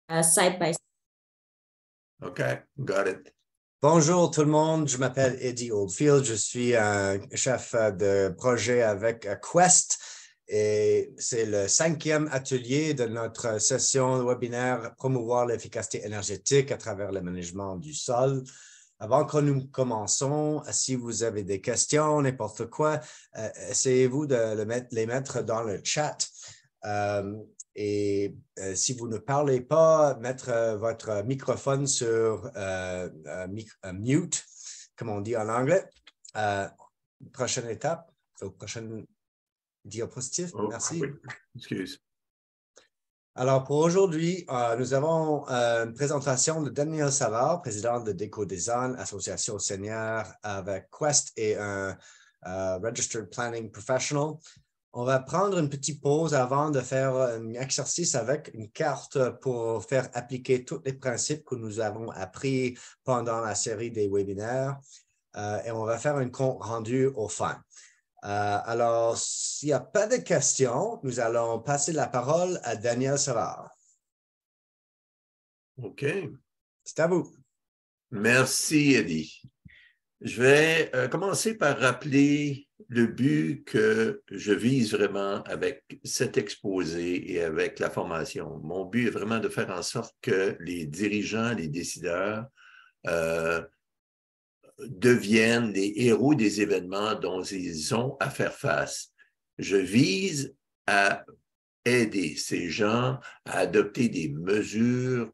side by side. Okay, got it. Bonjour tout le monde, je m'appelle Eddie Oldfield, je suis un chef de projet avec Quest et c'est le 5e atelier de notre session webinaire Promouvoir l'efficacité énergétique à travers le management du sol. Avant que nous commençons, si vous avez des questions, n'importe quoi, essayez-vous de les mettre dans le chat. Si vous ne parlez pas, mettre votre microphone sur mute, comme on dit en anglais. Prochaine étape, prochaine diapositive. Merci. Oui. Excuse. Alors, pour aujourd'hui, nous avons une présentation de Daniel Savard, président de DecoDesign, association senior avec Quest et un Registered Planning Professional. On va prendre une petite pause avant de faire un exercice avec une carte pour faire appliquer tous les principes que nous avons appris pendant la série des webinaires et on va faire un compte rendu au fin. Alors, s'il n'y a pas de questions, nous allons passer la parole à Daniel Savard. OK. C'est à vous. Merci, Eddie. Je vais commencer par rappeler le but que je vise vraiment avec cet exposé et avec la formation. Mon but est vraiment de faire en sorte que les dirigeants, les décideurs deviennent les héros des événements dont ils ont à faire face. Je vise à aider ces gens à adopter des mesures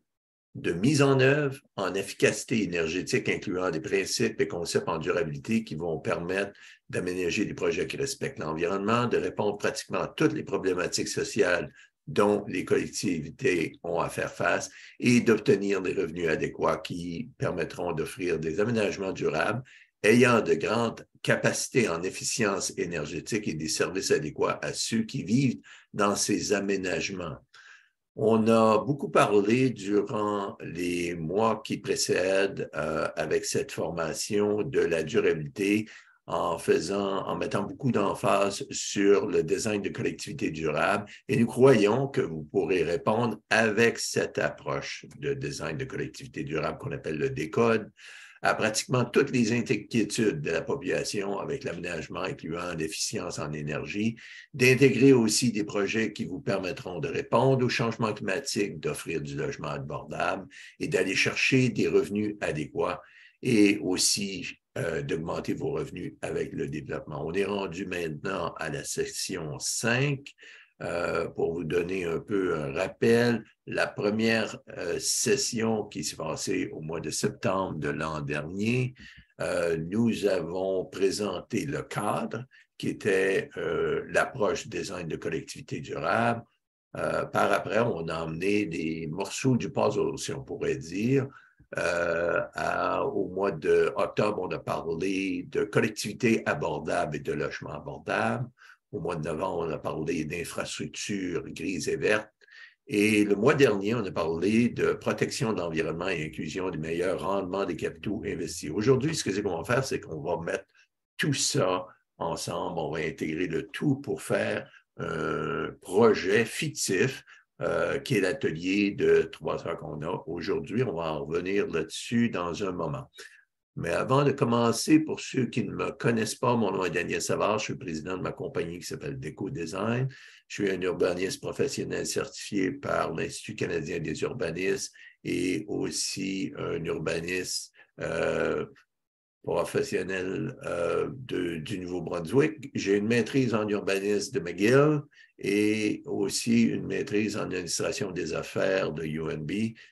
de mise en œuvre en efficacité énergétique, incluant des principes et concepts en durabilité qui vont permettre d'aménager des projets qui respectent l'environnement, de répondre pratiquement à toutes les problématiques sociales dont les collectivités ont à faire face et d'obtenir des revenus adéquats qui permettront d'offrir des aménagements durables ayant de grandes capacités en efficience énergétique et des services adéquats à ceux qui vivent dans ces aménagements. On a beaucoup parlé durant les mois qui précèdent avec cette formation de la durabilité en mettant beaucoup d'emphase sur le design de collectivités durables et nous croyons que vous pourrez répondre avec cette approche de design de collectivités durables qu'on appelle le DECODE à pratiquement toutes les inquiétudes de la population avec l'aménagement incluant l'efficience en énergie, d'intégrer aussi des projets qui vous permettront de répondre au changement climatique, d'offrir du logement abordable et d'aller chercher des revenus adéquats et aussi d'augmenter vos revenus avec le développement. On est rendu maintenant à la section 5. Pour vous donner un peu un rappel, la première session qui s'est passée au mois de septembre de l'an dernier, nous avons présenté le cadre qui était l'approche design de collectivité durable. Par après, on a emmené des morceaux du puzzle, si on pourrait dire. Au mois d'octobre, on a parlé de collectivité abordable et de logement abordable. Au mois de novembre, on a parlé d'infrastructures grises et vertes. Et le mois dernier, on a parlé de protection de l'environnement et inclusion du meilleur rendement des capitaux investis. Aujourd'hui, ce qu'on va faire, c'est qu'on va mettre tout ça ensemble. On va intégrer le tout pour faire un projet fictif qui est l'atelier de 3 heures qu'on a aujourd'hui. On va en revenir là-dessus dans un moment. Mais avant de commencer, pour ceux qui ne me connaissent pas, mon nom est Daniel Savard, je suis le président de ma compagnie qui s'appelle DecoDesign. Je suis un urbaniste professionnel certifié par l'Institut canadien des urbanistes et aussi un urbaniste professionnel du Nouveau-Brunswick. J'ai une maîtrise en urbanisme de McGill et aussi une maîtrise en administration des affaires de UNB.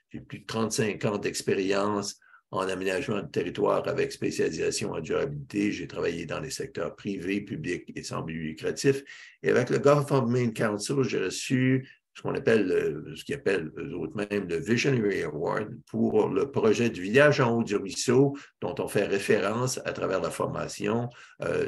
J'ai plus de 35 ans d'expérience en aménagement de territoire avec spécialisation en durabilité. J'ai travaillé dans les secteurs privés, publics et sans but lucratif. Et avec le Gulf of Maine Council, j'ai reçu ce qu'on appelle, ce qu'ils appellent eux autres même le Visionary Award pour le projet du village en haut du ruisseau dont on fait référence à travers la formation.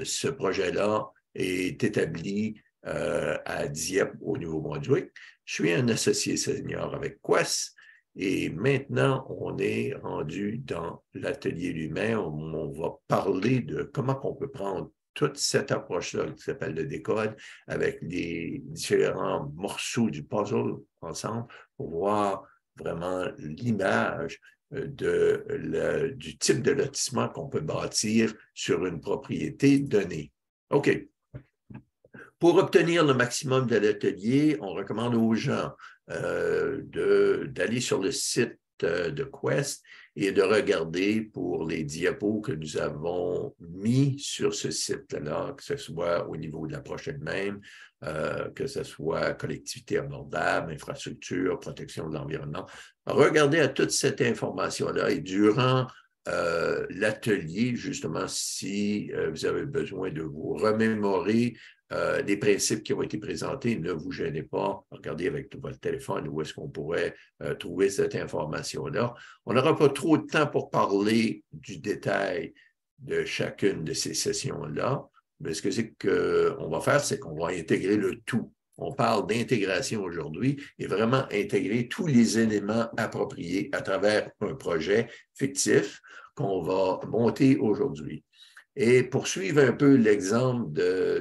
Ce projet-là est établi à Dieppe au Nouveau-Brunswick. Je suis un associé senior avec Quest. Et maintenant, on est rendu dans l'atelier lui-même. On va parler de comment on peut prendre toute cette approche-là qui s'appelle le décode avec les différents morceaux du puzzle ensemble pour voir vraiment l'image du type de lotissement qu'on peut bâtir sur une propriété donnée. OK. Pour obtenir le maximum de l'atelier, on recommande aux gens d'aller sur le site de Quest et de regarder pour les diapos que nous avons mis sur ce site-là, que ce soit au niveau de l'approche elle-même, que ce soit collectivité abordable, infrastructure, protection de l'environnement. Regardez à toute cette information-là et durant l'atelier, justement, si vous avez besoin de vous remémorer les principes qui ont été présentés, ne vous gênez pas, regardez avec votre téléphone où est-ce qu'on pourrait trouver cette information-là. On n'aura pas trop de temps pour parler du détail de chacune de ces sessions-là, mais ce que c'est qu'on va faire, c'est qu'on va intégrer le tout. On parle d'intégration aujourd'hui et vraiment intégrer tous les éléments appropriés à travers un projet fictif qu'on va monter aujourd'hui. Et pour suivre un peu l'exemple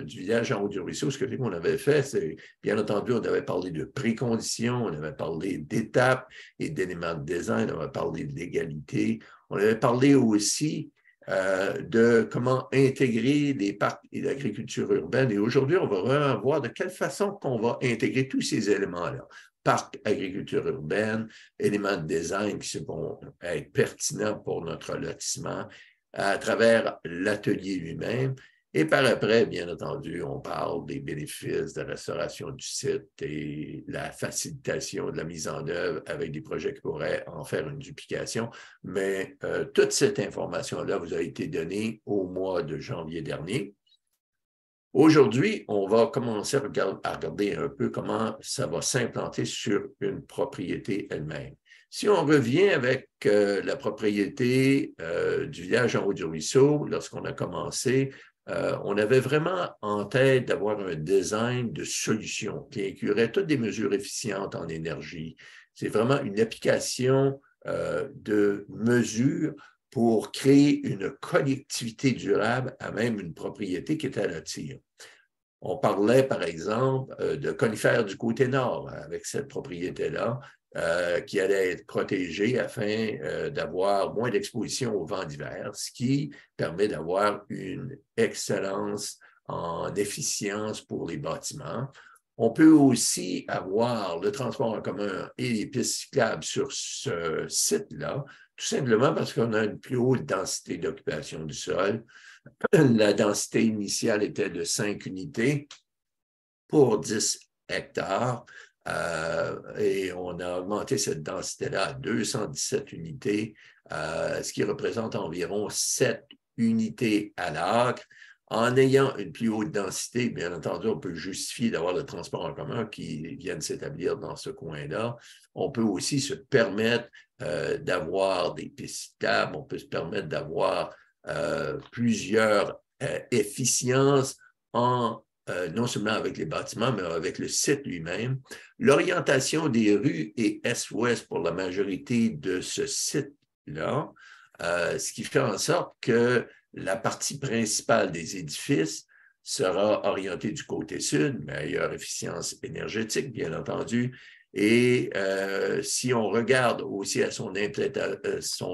du village en haut du ruisseau, ce qu'on avait fait, c'est, bien entendu, on avait parlé de préconditions, on avait parlé d'étapes et d'éléments de design, on avait parlé de l'égalité, on avait parlé aussi de comment intégrer les parcs et l'agriculture urbaine. Et aujourd'hui, on va vraiment voir de quelle façon qu'on va intégrer tous ces éléments-là. Parc, agriculture urbaine, éléments de design qui vont être pertinents pour notre lotissement à travers l'atelier lui-même. Et par après, bien entendu, on parle des bénéfices de la restauration du site et la facilitation de la mise en œuvre avec des projets qui pourraient en faire une duplication. Mais toute cette information-là vous a été donnée au mois de janvier dernier. Aujourd'hui, on va commencer à regarder un peu comment ça va s'implanter sur une propriété elle-même. Si on revient avec la propriété du village en haut du ruisseau, lorsqu'on a commencé, on avait vraiment en tête d'avoir un design de solution qui inclurait toutes des mesures efficientes en énergie. C'est vraiment une application de mesures pour créer une collectivité durable à même une propriété qui est à lotir. On parlait, par exemple, de conifères du côté nord avec cette propriété-là, qui allait être protégée afin d'avoir moins d'exposition au vent d'hiver, ce qui permet d'avoir une excellence en efficience pour les bâtiments. On peut aussi avoir le transport en commun et les pistes cyclables sur ce site-là, tout simplement parce qu'on a une plus haute densité d'occupation du sol. La densité initiale était de 5 unités pour 10 hectares. Et on a augmenté cette densité-là à 217 unités, ce qui représente environ 7 unités à l'acre. En ayant une plus haute densité, bien entendu, on peut justifier d'avoir le transport en commun qui vienne s'établir dans ce coin-là. On peut aussi se permettre d'avoir des pistes cyclables, on peut se permettre d'avoir plusieurs efficiences non seulement avec les bâtiments, mais avec le site lui-même. L'orientation des rues est est-ouest pour la majorité de ce site-là, ce qui fait en sorte que la partie principale des édifices sera orientée du côté sud, meilleure efficience énergétique, bien entendu. Et si on regarde aussi à son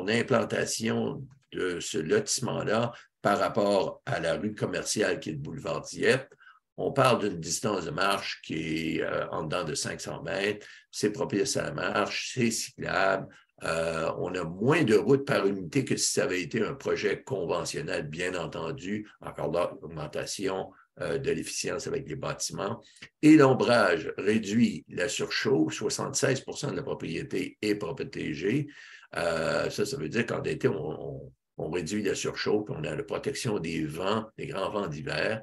implantation de ce lotissement-là par rapport à la rue commerciale qui est le boulevard Dieppe, on parle d'une distance de marche qui est en dedans de 500 mètres. C'est propice à la marche, c'est cyclable. On a moins de routes par unité que si ça avait été un projet conventionnel, bien entendu. Encore là, augmentation de l'efficience avec les bâtiments. Et l'ombrage réduit la surchauffe. 76% de la propriété est protégée. Ça veut dire qu'en été, on réduit la surchauffe, on a la protection des vents, des grands vents d'hiver,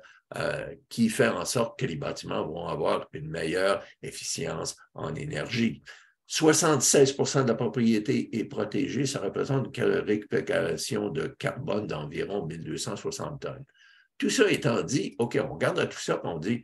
qui fait en sorte que les bâtiments vont avoir une meilleure efficience en énergie. 76% de la propriété est protégée, ça représente une récupération de carbone d'environ 1260 tonnes. Tout ça étant dit, OK, on regarde à tout ça et on dit,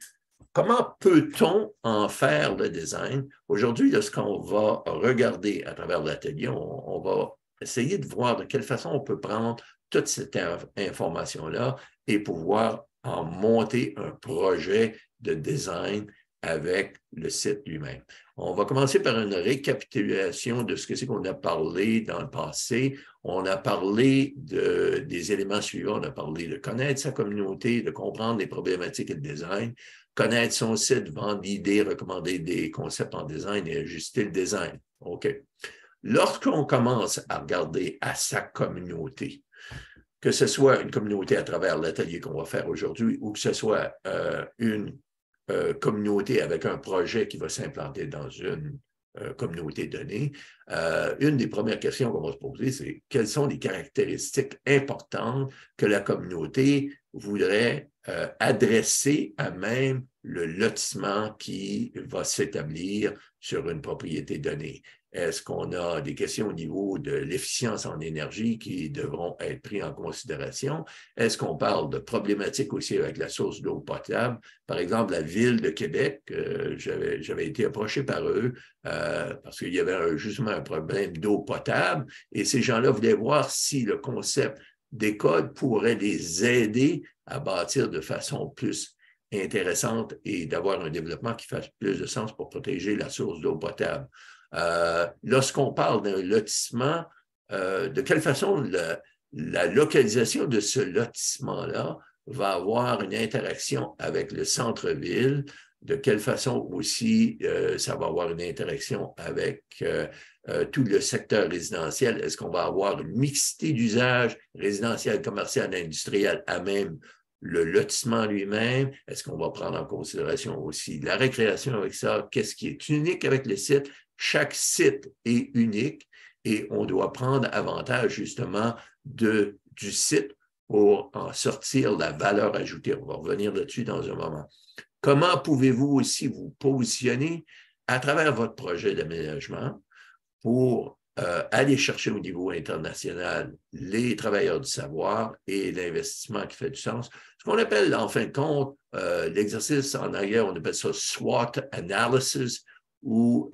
comment peut-on en faire le design? Aujourd'hui, lorsqu'on va regarder à travers l'atelier, on va essayer de voir de quelle façon on peut prendre toute cette information-là et pouvoir en monter un projet de design avec le site lui-même. On va commencer par une récapitulation de ce que c'est qu'on a parlé dans le passé. On a parlé des éléments suivants. On a parlé de connaître sa communauté, de comprendre les problématiques et le design, connaître son site, vendre l'idée, recommander des concepts en design et ajuster le design. OK. Lorsqu'on commence à regarder à sa communauté, que ce soit une communauté à travers l'atelier qu'on va faire aujourd'hui ou que ce soit une communauté avec un projet qui va s'implanter dans une communauté donnée, une des premières questions qu'on va se poser, c'est quelles sont les caractéristiques importantes que la communauté voudrait adresser à même le lotissement qui va s'établir sur une propriété donnée. Est-ce qu'on a des questions au niveau de l'efficience en énergie qui devront être prises en considération? Est-ce qu'on parle de problématiques aussi avec la source d'eau potable? Par exemple, la ville de Québec, j'avais été approché par eux parce qu'il y avait justement un problème d'eau potable et ces gens-là voulaient voir si le concept d'école pourrait les aider à bâtir de façon plus intéressante et d'avoir un développement qui fasse plus de sens pour protéger la source d'eau potable. Lorsqu'on parle d'un lotissement, de quelle façon la localisation de ce lotissement-là va avoir une interaction avec le centre-ville, de quelle façon aussi ça va avoir une interaction avec tout le secteur résidentiel. Est-ce qu'on va avoir une mixité d'usages résidentiel, commercial, industriel à même le lotissement lui-même? Est-ce qu'on va prendre en considération aussi la récréation avec ça? Qu'est-ce qui est unique avec le site? Chaque site est unique et on doit prendre avantage justement du site pour en sortir la valeur ajoutée. On va revenir là-dessus dans un moment. Comment pouvez-vous aussi vous positionner à travers votre projet d'aménagement pour aller chercher au niveau international les travailleurs du savoir et l'investissement qui fait du sens? Ce qu'on appelle, en fin de compte, l'exercice en arrière, on appelle ça SWOT analysis, ou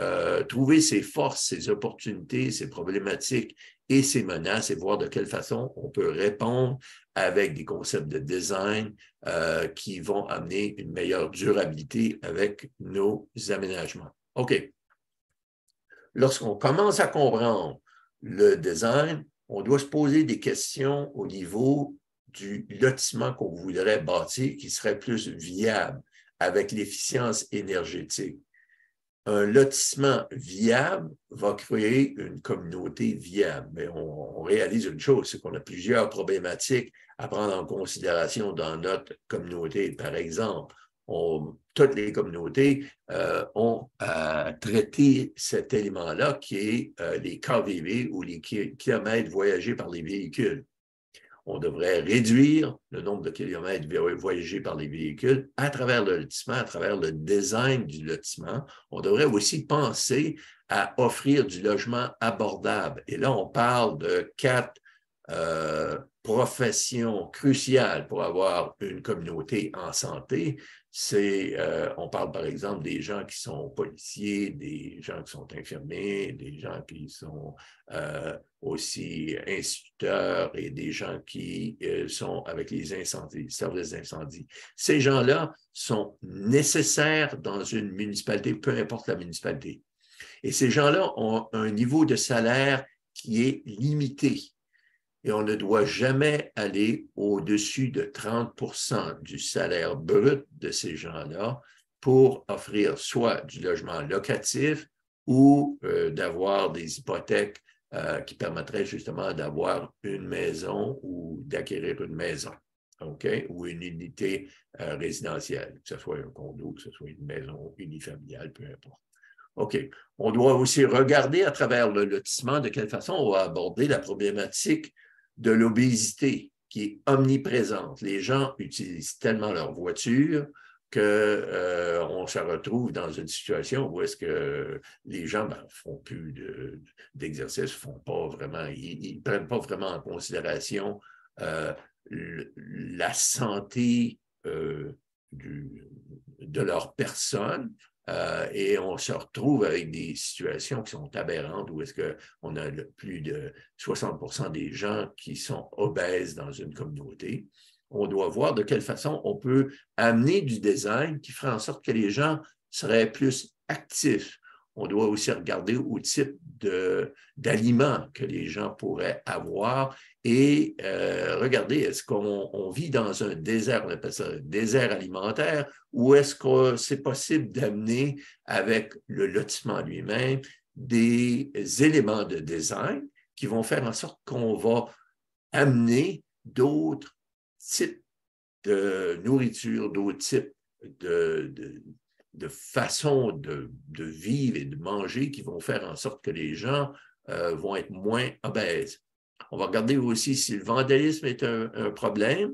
trouver ses forces, ses opportunités, ses problématiques et ses menaces et voir de quelle façon on peut répondre avec des concepts de design qui vont amener une meilleure durabilité avec nos aménagements. OK. Lorsqu'on commence à comprendre le design, on doit se poser des questions au niveau du lotissement qu'on voudrait bâtir qui serait plus viable avec l'efficience énergétique. Un lotissement viable va créer une communauté viable. Mais on réalise une chose, c'est qu'on a plusieurs problématiques à prendre en considération dans notre communauté. Par exemple, toutes les communautés ont traité cet élément-là qui est les KVV ou les kilomètres voyagés par les véhicules. On devrait réduire le nombre de kilomètres voyagés par les véhicules à travers le lotissement, à travers le design du lotissement. On devrait aussi penser à offrir du logement abordable. Et là, on parle de 4 professions cruciales pour avoir une communauté en santé. On parle par exemple des gens qui sont policiers, des gens qui sont infirmiers, des gens qui sont aussi instituteurs et des gens qui sont avec les incendies, les services d'incendie. Ces gens-là sont nécessaires dans une municipalité, peu importe la municipalité. Et ces gens-là ont un niveau de salaire qui est limité. Et on ne doit jamais aller au-dessus de 30% du salaire brut de ces gens-là pour offrir soit du logement locatif ou d'avoir des hypothèques qui permettraient justement d'avoir une maison ou d'acquérir une maison, okay? Ou une unité résidentielle, que ce soit un condo, que ce soit une maison unifamiliale, peu importe. OK. On doit aussi regarder à travers le lotissement de quelle façon on va aborder la problématique de l'obésité qui est omniprésente. Les gens utilisent tellement leur voiture qu'on se retrouve dans une situation où est-ce que les gens ne font plus d'exercice, font pas vraiment, ils prennent pas vraiment en considération la santé de leur personne. Et on se retrouve avec des situations qui sont aberrantes où est-ce qu'on a plus de 60% des gens qui sont obèses dans une communauté. On doit voir de quelle façon on peut amener du design qui ferait en sorte que les gens serait plus actif. On doit aussi regarder au type d'aliments que les gens pourraient avoir et regarder, est-ce qu'on vit dans un désert, on appelle ça un désert alimentaire, ou est-ce que c'est possible d'amener avec le lotissement lui-même des éléments de design qui vont faire en sorte qu'on va amener d'autres types de nourriture, d'autres types de façons de vivre et de manger qui vont faire en sorte que les gens vont être moins obèses. On va regarder aussi si le vandalisme est un problème.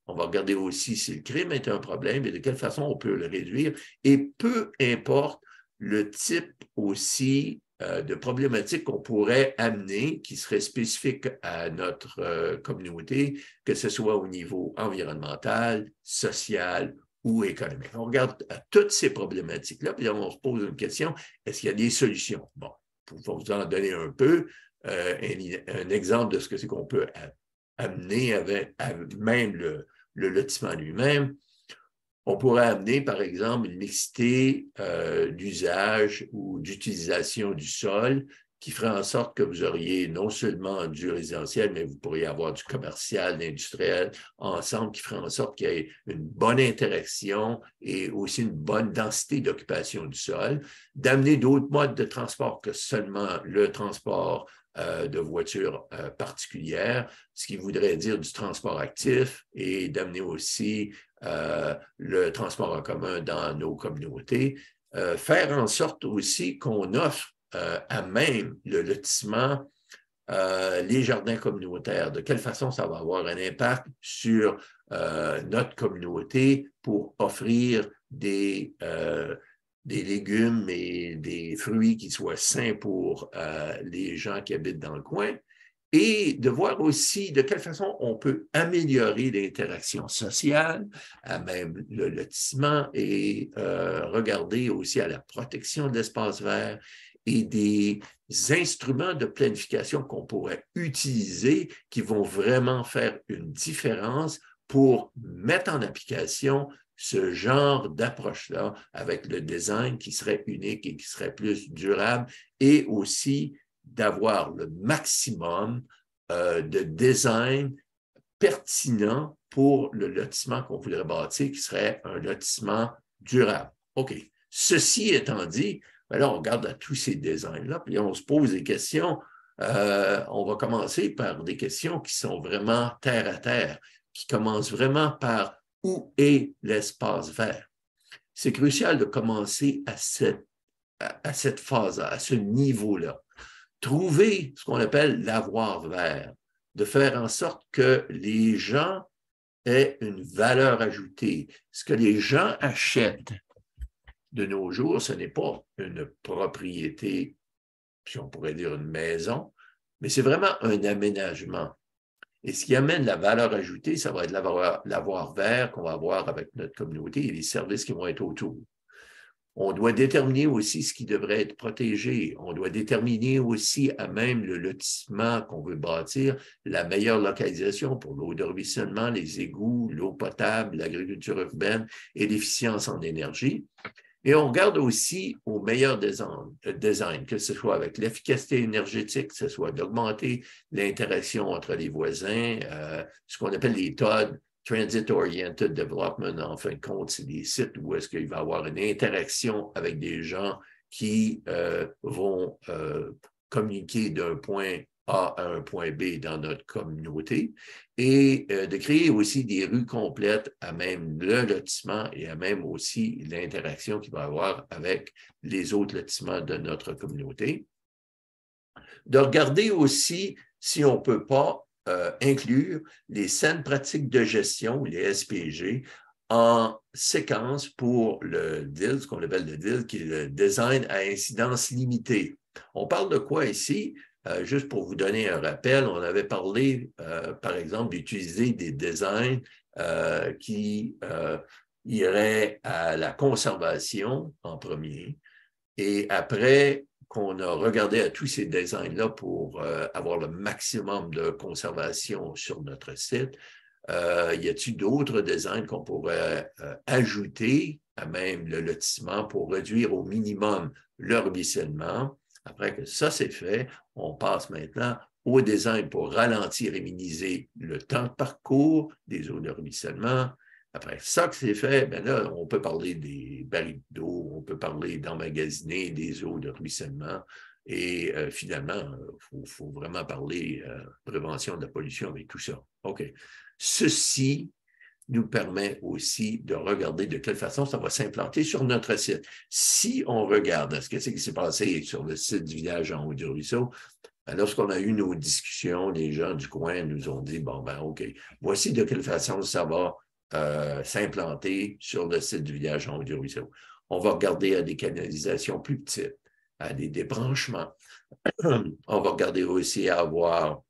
On va regarder aussi si le crime est un problème et de quelle façon on peut le réduire. Et peu importe le type aussi de problématiques qu'on pourrait amener qui seraient spécifiques à notre communauté, que ce soit au niveau environnemental, social ou économique. On regarde à toutes ces problématiques-là, puis on se pose une question, est-ce qu'il y a des solutions? Bon, pour vous en donner un peu, un exemple de ce que c'est qu'on peut amener avec même le lotissement lui-même. On pourrait amener, par exemple, une mixité d'usage ou d'utilisation du sol qui ferait en sorte que vous auriez non seulement du résidentiel, mais vous pourriez avoir du commercial, d'industriel ensemble qui ferait en sorte qu'il y ait une bonne interaction et aussi une bonne densité d'occupation du sol, d'amener d'autres modes de transport que seulement le transport de voitures particulières, ce qui voudrait dire du transport actif et d'amener aussi le transport en commun dans nos communautés, faire en sorte aussi qu'on offre à même le lotissement les jardins communautaires. De quelle façon ça va avoir un impact sur notre communauté pour offrir des légumes et des fruits qui soient sains pour les gens qui habitent dans le coin, et de voir aussi de quelle façon on peut améliorer l'interaction sociale, à même le lotissement, et regarder aussi à la protection de l'espace vert et des instruments de planification qu'on pourrait utiliser qui vont vraiment faire une différence pour mettre en application ce genre d'approche-là avec le design qui serait unique et qui serait plus durable, et aussi d'avoir le maximum de design pertinent pour le lotissement qu'on voudrait bâtir, qui serait un lotissement durable. OK. Ceci étant dit, ben là, on regarde à tous ces designs-là, puis on se pose des questions. On va commencer par des questions qui sont vraiment terre à terre, qui commencent vraiment par où est l'espace vert. C'est crucial de commencer à cette phase, à ce niveau-là. Trouver ce qu'on appelle l'avoir vert, de faire en sorte que les gens aient une valeur ajoutée. Ce que les gens achètent de nos jours, ce n'est pas une propriété, si on pourrait dire une maison, mais c'est vraiment un aménagement. Et ce qui amène la valeur ajoutée, ça va être l'avoir vert qu'on va avoir avec notre communauté et les services qui vont être autour. On doit déterminer aussi ce qui devrait être protégé. On doit déterminer aussi, à même le lotissement qu'on veut bâtir, la meilleure localisation pour l'eau de ruissellement, les égouts, l'eau potable, l'agriculture urbaine et l'efficience en énergie. Et on regarde aussi au meilleur design, que ce soit avec l'efficacité énergétique, que ce soit d'augmenter l'interaction entre les voisins, ce qu'on appelle les TOD, Transit Oriented Development, en fin de compte, c'est des sites où est-ce qu'il va y avoir une interaction avec des gens qui vont communiquer d'un point A à un point B dans notre communauté, et de créer aussi des rues complètes à même le lotissement et à même aussi l'interaction qu'il va y avoir avec les autres lotissements de notre communauté. De regarder aussi si on ne peut pas inclure les saines pratiques de gestion, les SPG, en séquence pour le DIL, ce qu'on appelle le DIL, qui est le design à incidence limitée. On parle de quoi ici? Juste pour vous donner un rappel, on avait parlé, par exemple, d'utiliser des designs qui iraient à la conservation en premier, et après qu'on a regardé à tous ces designs-là pour avoir le maximum de conservation sur notre site, Y a-t-il d'autres designs qu'on pourrait ajouter à même le lotissement pour réduire au minimum le ruissellement? Après que ça c'est fait, on passe maintenant au design pour ralentir et minimiser le temps de parcours des eaux de ruissellement. Après ça que c'est fait, ben là, on peut parler des barils d'eau, on peut parler d'emmagasiner des eaux de ruissellement. Et finalement, il faut vraiment parler prévention de la pollution avec tout ça. OK. Ceci nous permet aussi de regarder de quelle façon ça va s'implanter sur notre site. Si on regarde ce qui s'est passé sur le site du village en haut du ruisseau, lorsqu'on a eu nos discussions, les gens du coin nous ont dit, bon, ben OK, voici de quelle façon ça va s'implanter sur le site du village en haut du ruisseau. On va regarder à des canalisations plus petites, à des débranchements. On va regarder aussi à avoir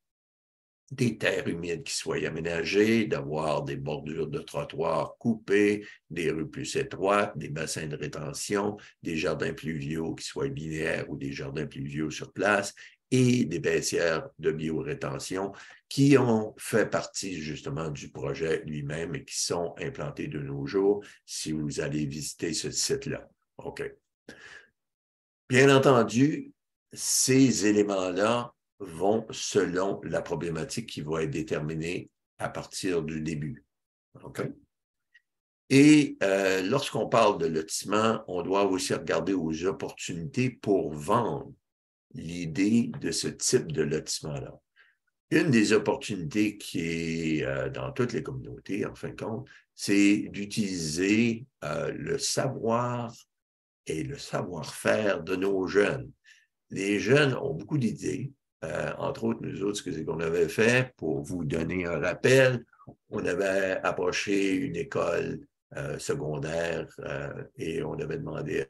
des terres humides qui soient aménagées, d'avoir des bordures de trottoirs coupées, des rues plus étroites, des bassins de rétention, des jardins pluviaux qui soient linéaires ou des jardins pluviaux sur place et des baissières de biorétention qui ont fait partie justement du projet lui-même et qui sont implantés de nos jours si vous allez visiter ce site-là. OK. Bien entendu, ces éléments-là vont selon la problématique qui va être déterminée à partir du début. Okay? Et lorsqu'on parle de lotissement, on doit aussi regarder aux opportunités pour vendre l'idée de ce type de lotissement-là. Une des opportunités qui est dans toutes les communautés, en fin de compte, c'est d'utiliser le savoir et le savoir-faire de nos jeunes. Les jeunes ont beaucoup d'idées. Entre autres, nous autres, ce qu'on avait fait, pour vous donner un rappel, on avait approché une école secondaire et on avait demandé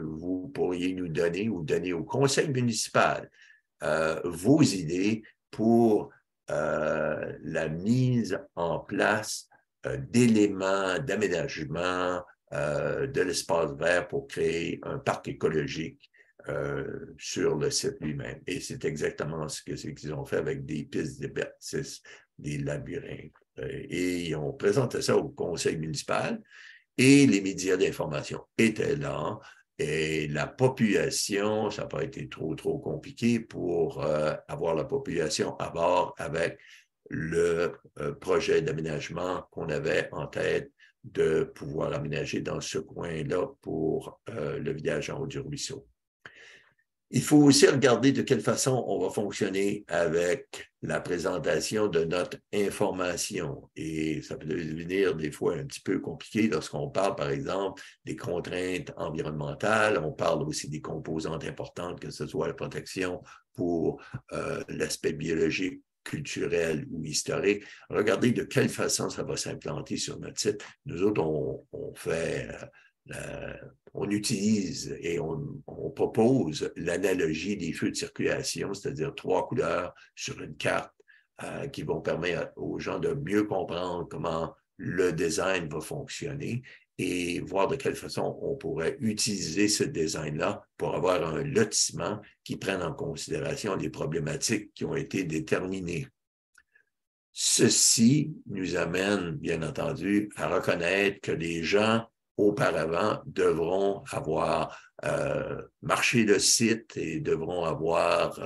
vous pourriez nous donner ou donner au conseil municipal vos idées pour la mise en place d'éléments d'aménagement de l'espace vert pour créer un parc écologique sur le site lui-même. Et c'est exactement ce qu'ils ont fait avec des pistes d'exercice, des labyrinthes. Et on présentait ça au conseil municipal et les médias d'information étaient là. Et la population, ça n'a pas été trop compliqué pour avoir la population à bord avec le projet d'aménagement qu'on avait en tête de pouvoir aménager dans ce coin-là pour le village en haut du ruisseau. Il faut aussi regarder de quelle façon on va fonctionner avec la présentation de notre information. Et ça peut devenir des fois un petit peu compliqué lorsqu'on parle, par exemple, des contraintes environnementales. On parle aussi des composantes importantes, que ce soit la protection pour l'aspect biologique, culturel ou historique. Regardez de quelle façon ça va s'implanter sur notre site. Nous autres, on fait... on utilise et on propose l'analogie des feux de circulation, c'est-à-dire 3 couleurs sur une carte qui vont permettre aux gens de mieux comprendre comment le design va fonctionner et voir de quelle façon on pourrait utiliser ce design-là pour avoir un lotissement qui prenne en considération les problématiques qui ont été déterminées. Ceci nous amène, bien entendu, à reconnaître que les gens auparavant devront avoir marché le site et devront avoir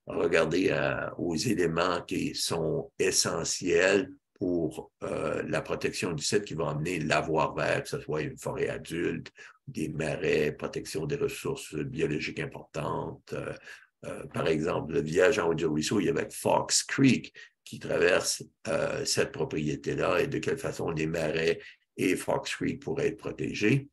regardé aux éléments qui sont essentiels pour la protection du site qui va amener l'avoir vert, que ce soit une forêt adulte, des marais, protection des ressources biologiques importantes. Par exemple, le village en haut du ruisseau, il y avait Fox Creek qui traverse cette propriété-là et de quelle façon les marais et Fox Creek pourraient être protégés.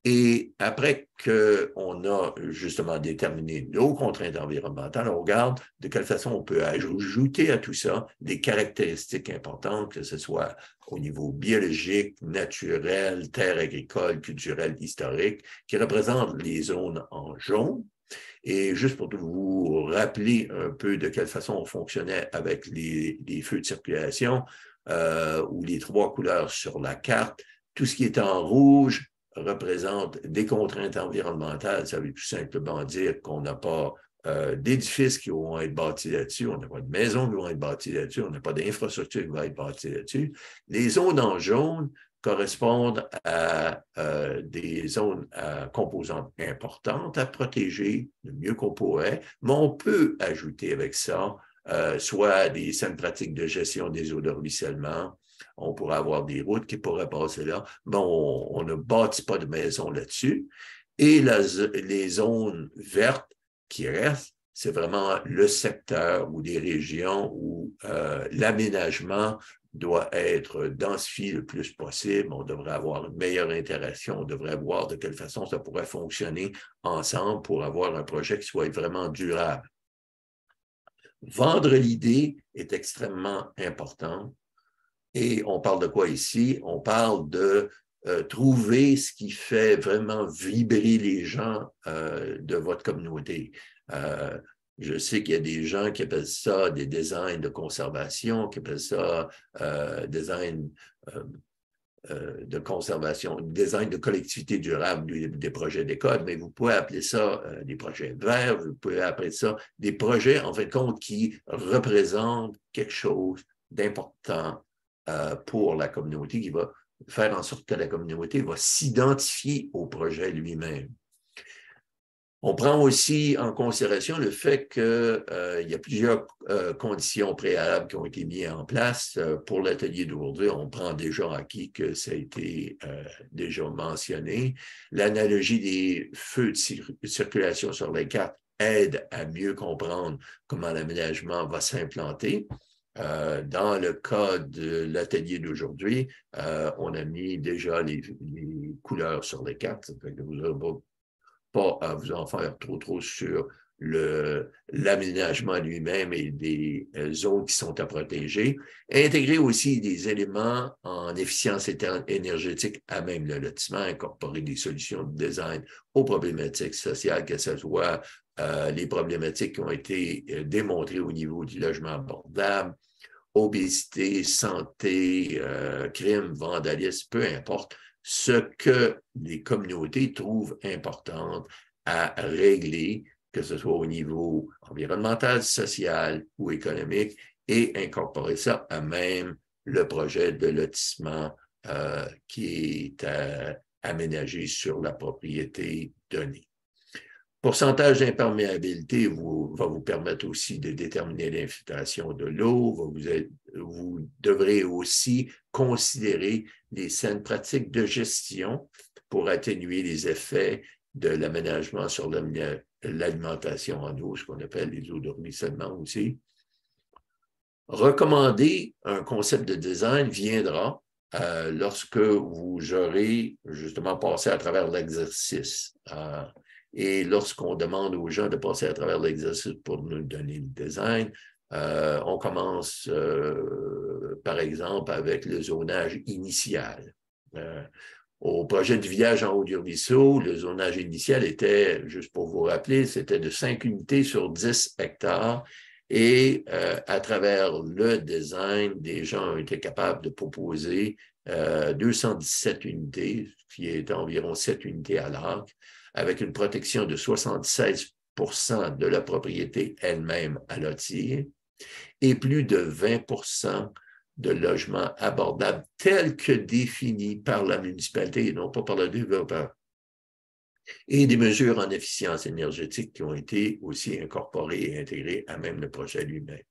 Et après qu'on a justement déterminé nos contraintes environnementales, on regarde de quelle façon on peut ajouter à tout ça des caractéristiques importantes, que ce soit au niveau biologique, naturel, terre agricole, culturel, historique, qui représentent les zones en jaune. Et juste pour vous rappeler un peu de quelle façon on fonctionnait avec les feux de circulation, ou les 3 couleurs sur la carte, tout ce qui est en rouge représente des contraintes environnementales. Ça veut tout simplement dire qu'on n'a pas d'édifices qui vont être bâtis là-dessus, on n'a pas de maisons qui vont être bâties là-dessus, on n'a pas d'infrastructures qui vont être bâties là-dessus. Les zones en jaune correspondent à des zones à composantes importantes à protéger le mieux qu'on pourrait, mais on peut ajouter avec ça soit des saines pratiques de gestion des eaux de ruissellement, on pourrait avoir des routes qui pourraient passer là, mais on ne bâtit pas de maisons là-dessus. Et les zones vertes qui restent, c'est vraiment le secteur ou des régions où l'aménagement doit être densifié le plus possible. On devrait avoir une meilleure interaction. On devrait voir de quelle façon ça pourrait fonctionner ensemble pour avoir un projet qui soit vraiment durable. Vendre l'idée est extrêmement important. Et on parle de quoi ici? On parle de trouver ce qui fait vraiment vibrer les gens de votre communauté. Je sais qu'il y a des gens qui appellent ça des designs de conservation, qui appellent ça design de conservation, design de collectivité durable, des projets d'école, mais vous pouvez appeler ça des projets verts, vous pouvez appeler ça des projets, en fin de compte, qui représentent quelque chose d'important pour la communauté, qui va faire en sorte que la communauté va s'identifier au projet lui-même. On prend aussi en considération le fait qu'il y a plusieurs conditions préalables qui ont été mises en place. Pour l'atelier d'aujourd'hui, on prend déjà acquis que ça a été déjà mentionné. L'analogie des feux de circulation sur les cartes aide à mieux comprendre comment l'aménagement va s'implanter. Dans le cas de l'atelier d'aujourd'hui, on a mis déjà les couleurs sur les cartes. Vous n'aurez pas à vous en faire trop sur l'aménagement lui-même et des zones qui sont à protéger. Intégrer aussi des éléments en efficience énergétique à même le lotissement, incorporer des solutions de design aux problématiques sociales, que ce soit les problématiques qui ont été démontrées au niveau du logement abordable, obésité, santé, crime, vandalisme, peu importe, ce que les communautés trouvent important à régler, que ce soit au niveau environnemental, social ou économique, et incorporer ça à même le projet de lotissement qui est aménagé sur la propriété donnée. Pourcentage d'imperméabilité va vous permettre aussi de déterminer l'infiltration de l'eau. Vous devrez aussi considérer les saines pratiques de gestion pour atténuer les effets de l'aménagement sur l'alimentation en eau, ce qu'on appelle les eaux de ruissellement aussi. Recommander un concept de design viendra lorsque vous aurez justement passé à travers l'exercice. Et lorsqu'on demande aux gens de passer à travers l'exercice pour nous donner le design, on commence, par exemple, avec le zonage initial. Au projet du village en haut du ruisseau, le zonage initial était, juste pour vous rappeler, c'était de 5 unités sur 10 hectares. Et à travers le design, des gens ont été capables de proposer 217 unités, ce qui est environ 7 unités à l'arc, avec une protection de 76 % de la propriété elle-même à lotir et plus de 20 % de logements abordables tels que définis par la municipalité et non pas par le développeur. Et des mesures en efficience énergétique qui ont été aussi incorporées et intégrées à même le projet lui-même.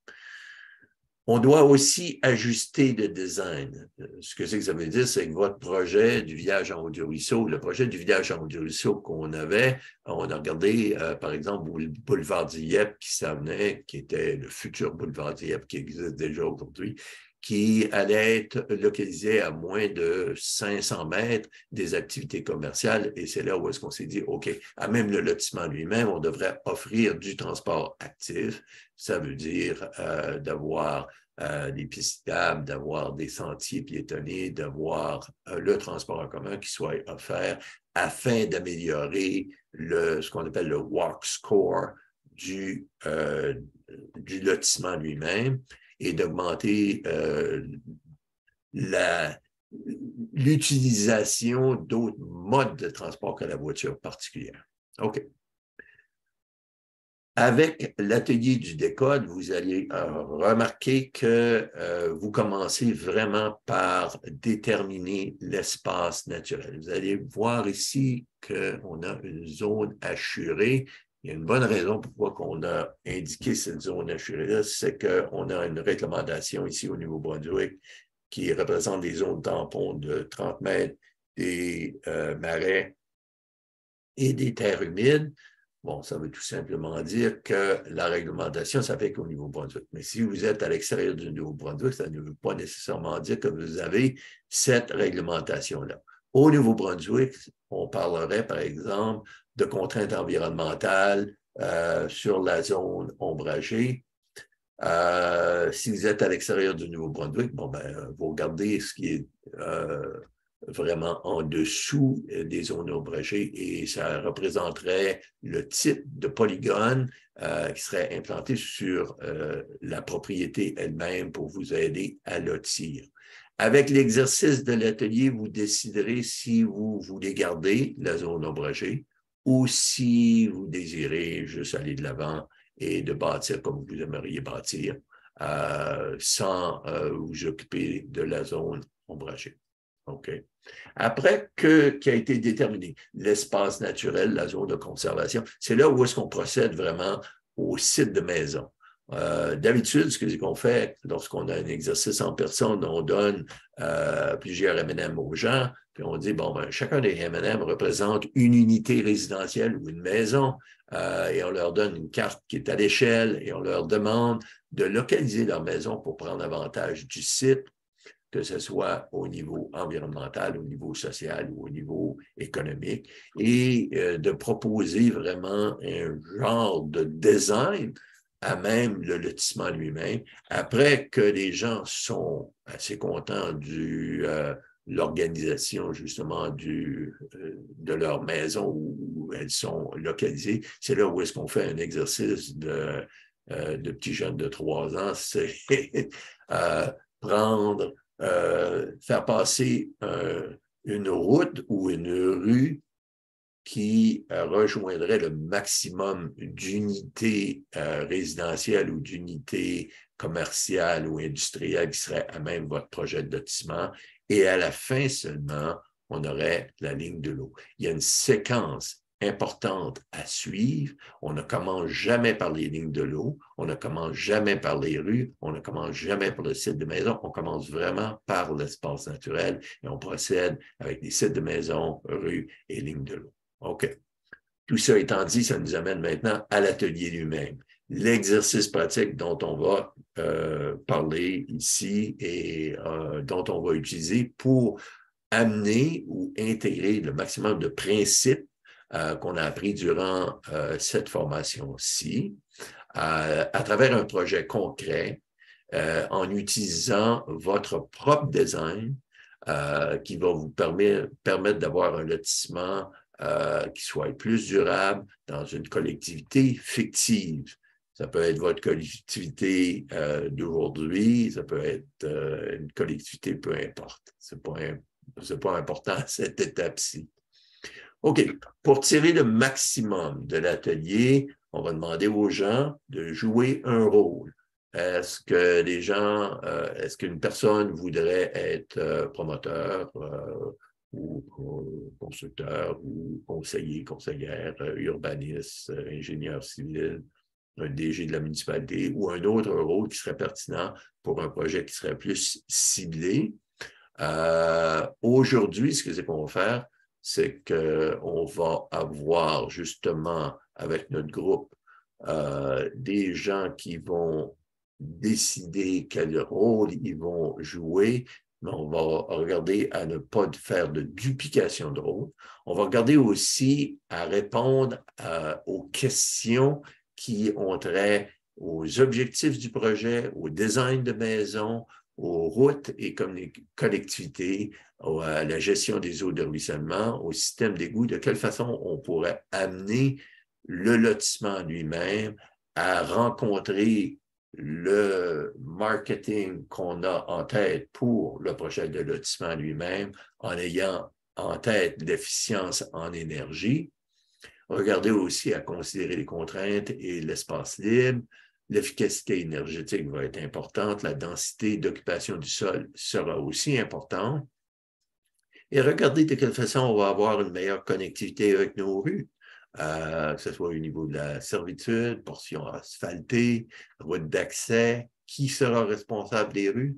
On doit aussi ajuster le design. Ce que ça veut dire, c'est que votre projet du village en haut du ruisseau, le projet du village en haut du ruisseau qu'on avait, on a regardé, par exemple, le boulevard Dieppe qui s'en venait, qui était le futur boulevard Dieppe qui existe déjà aujourd'hui, qui allait être localisé à moins de 500 mètres des activités commerciales. Et c'est là où est-ce qu'on s'est dit, OK, à même le lotissement lui-même, on devrait offrir du transport actif. Ça veut dire d'avoir des pistes cyclables, d'avoir des sentiers piétonnés, d'avoir le transport en commun qui soit offert afin d'améliorer ce qu'on appelle le walk score du lotissement lui-même et d'augmenter l'utilisation d'autres modes de transport que la voiture particulière. OK. Avec l'atelier du décode, vous allez remarquer que vous commencez vraiment par déterminer l'espace naturel. Vous allez voir ici qu'on a une zone assurée. Il y a une bonne raison pourquoi on a indiqué cette zone assurée-là, c'est qu'on a une réglementation ici au Nouveau-Brunswick qui représente des zones tampons de 30 mètres, des marais et des terres humides. Bon, ça veut tout simplement dire que la réglementation s'applique au Nouveau-Brunswick. Mais si vous êtes à l'extérieur du Nouveau-Brunswick, ça ne veut pas nécessairement dire que vous avez cette réglementation-là. Au Nouveau-Brunswick, on parlerait, par exemple, de contraintes environnementales sur la zone ombragée. Si vous êtes à l'extérieur du Nouveau-Brunswick, bon, ben, vous regardez ce qui est vraiment en dessous des zones ombragées et ça représenterait le type de polygone qui serait implanté sur la propriété elle-même pour vous aider à lotir. Avec l'exercice de l'atelier, vous déciderez si vous voulez garder la zone ombragée ou si vous désirez juste aller de l'avant et de bâtir comme vous aimeriez bâtir sans vous occuper de la zone ombragée. OK. Après qui a été déterminé l'espace naturel, la zone de conservation, c'est là où est-ce qu'on procède vraiment au site de maison. D'habitude, ce qu'on fait lorsqu'on a un exercice en personne, on donne plusieurs M&M aux gens, puis on dit, bon, ben, chacun des M&M représente une unité résidentielle ou une maison, et on leur donne une carte qui est à l'échelle, et on leur demande de localiser leur maison pour prendre avantage du site, que ce soit au niveau environnemental, au niveau social ou au niveau économique, et de proposer vraiment un genre de design à même le lotissement lui-même, après que les gens sont assez contents de l'organisation justement de leur maison où elles sont localisées. C'est là où est-ce qu'on fait un exercice de petits jeunes de 3 ans, c'est faire passer une route ou une rue qui rejoindrait le maximum d'unités résidentielles ou d'unités commerciales ou industrielles qui seraient à même votre projet de lotissement. Et à la fin seulement, on aurait la ligne de l'eau. Il y a une séquence importante à suivre. On ne commence jamais par les lignes de l'eau, on ne commence jamais par les rues, on ne commence jamais par le site de maison, on commence vraiment par l'espace naturel et on procède avec les sites de maison, rues et lignes de l'eau. OK. Tout ça étant dit, ça nous amène maintenant à l'atelier lui-même. L'exercice pratique dont on va parler ici et dont on va utiliser pour amener ou intégrer le maximum de principes qu'on a appris durant cette formation-ci à travers un projet concret en utilisant votre propre design qui va vous permettre d'avoir un lotissement qui soit plus durable dans une collectivité fictive. Ça peut être votre collectivité d'aujourd'hui, ça peut être une collectivité, peu importe. C'est pas important à cette étape-ci. OK. Pour tirer le maximum de l'atelier, on va demander aux gens de jouer un rôle. Est-ce que les gens, est-ce qu'une personne voudrait être promoteur ou constructeur ou conseiller, conseillère, urbaniste, ingénieur civil, un DG de la municipalité ou un autre rôle qui serait pertinent pour un projet qui serait plus ciblé? Aujourd'hui, ce qu'on va faire, c'est qu'on va avoir justement avec notre groupe des gens qui vont décider quel rôle ils vont jouer, mais on va regarder à ne pas faire de duplication de rôle. On va regarder aussi à répondre aux questions qui ont trait aux objectifs du projet, au design de maison, aux routes et collectivités, à la gestion des eaux de ruissellement, au système d'égout, de quelle façon on pourrait amener le lotissement lui-même à rencontrer le marketing qu'on a en tête pour le projet de lotissement lui-même en ayant en tête l'efficience en énergie. Regardez aussi à considérer les contraintes et l'espace libre. L'efficacité énergétique va être importante. La densité d'occupation du sol sera aussi importante. Et regardez de quelle façon on va avoir une meilleure connectivité avec nos rues, que ce soit au niveau de la servitude, portions asphaltées, routes d'accès, qui sera responsable des rues,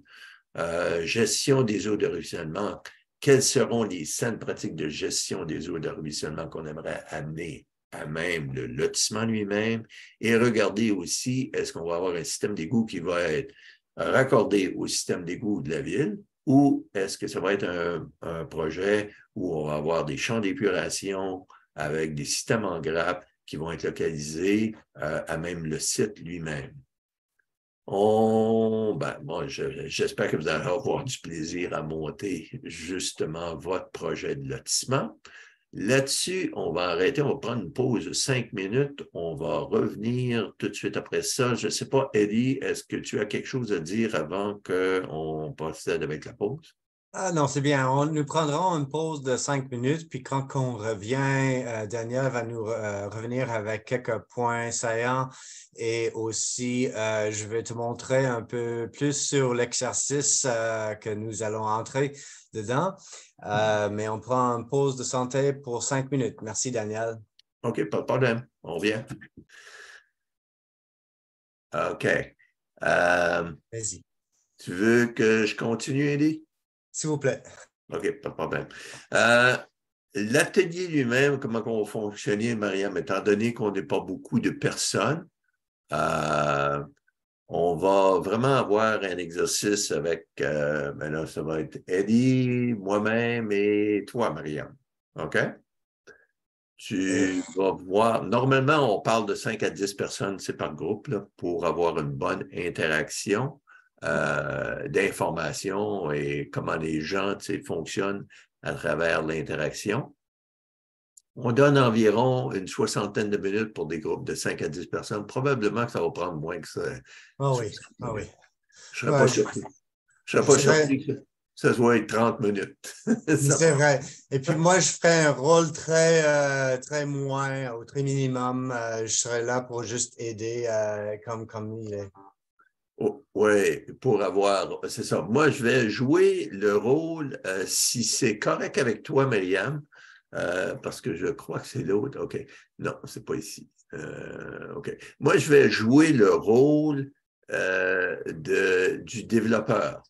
gestion des eaux de ruissellement. Quelles seront les saines pratiques de gestion des eaux de ruissellement qu'on aimerait amener à même le lotissement lui-même? Et regardez aussi, est-ce qu'on va avoir un système d'égout qui va être raccordé au système d'égout de la ville, ou est-ce que ça va être un projet où on va avoir des champs d'épuration avec des systèmes en grappe qui vont être localisés à même le site lui-même? Moi, j'espère que vous allez avoir du plaisir à monter justement votre projet de lotissement. Là-dessus, on va arrêter, on va prendre une pause de 5 minutes. On va revenir tout de suite après ça. Je ne sais pas, Eddie, est-ce que tu as quelque chose à dire avant qu'on procède avec la pause? Ah non, c'est bien. Nous prendrons une pause de 5 minutes, puis quand on revient, Daniel va nous revenir avec quelques points saillants et aussi, je vais te montrer un peu plus sur l'exercice que nous allons entrer dedans. Mais on prend une pause de santé pour 5 minutes. Merci, Daniel. OK, pas de problème. On vient. OK. Vas-y, Tu veux que je continue, Eddie? s'il vous plaît. OK, pas de problème. L'atelier lui-même, comment on va fonctionner, Mariam, étant donné qu'on n'est pas beaucoup de personnes, on va vraiment avoir un exercice avec, là, ça va être Eddie, moi-même et toi, Mariam. OK? Tu vas voir, normalement, on parle de 5 à 10 personnes, c'est par groupe, là, pour avoir une bonne interaction d'informations et comment les gens fonctionnent à travers l'interaction. On donne environ une soixantaine de minutes pour des groupes de 5 à 10 personnes. Probablement que ça va prendre moins que ça. Ah oui, ah oui. Je ne serais pas surpris. Je serais pas surpris que ça soit 30 minutes. C'est vrai. Et puis moi, je ferai un rôle très moins, ou très minimum. Je serai là pour juste aider comme il est. Oh, oui, pour avoir, c'est ça. Moi, je vais jouer le rôle, si c'est correct avec toi, Myriam, parce que je crois que c'est l'autre. OK. Non, c'est pas ici. OK. Moi, je vais jouer le rôle du développeur,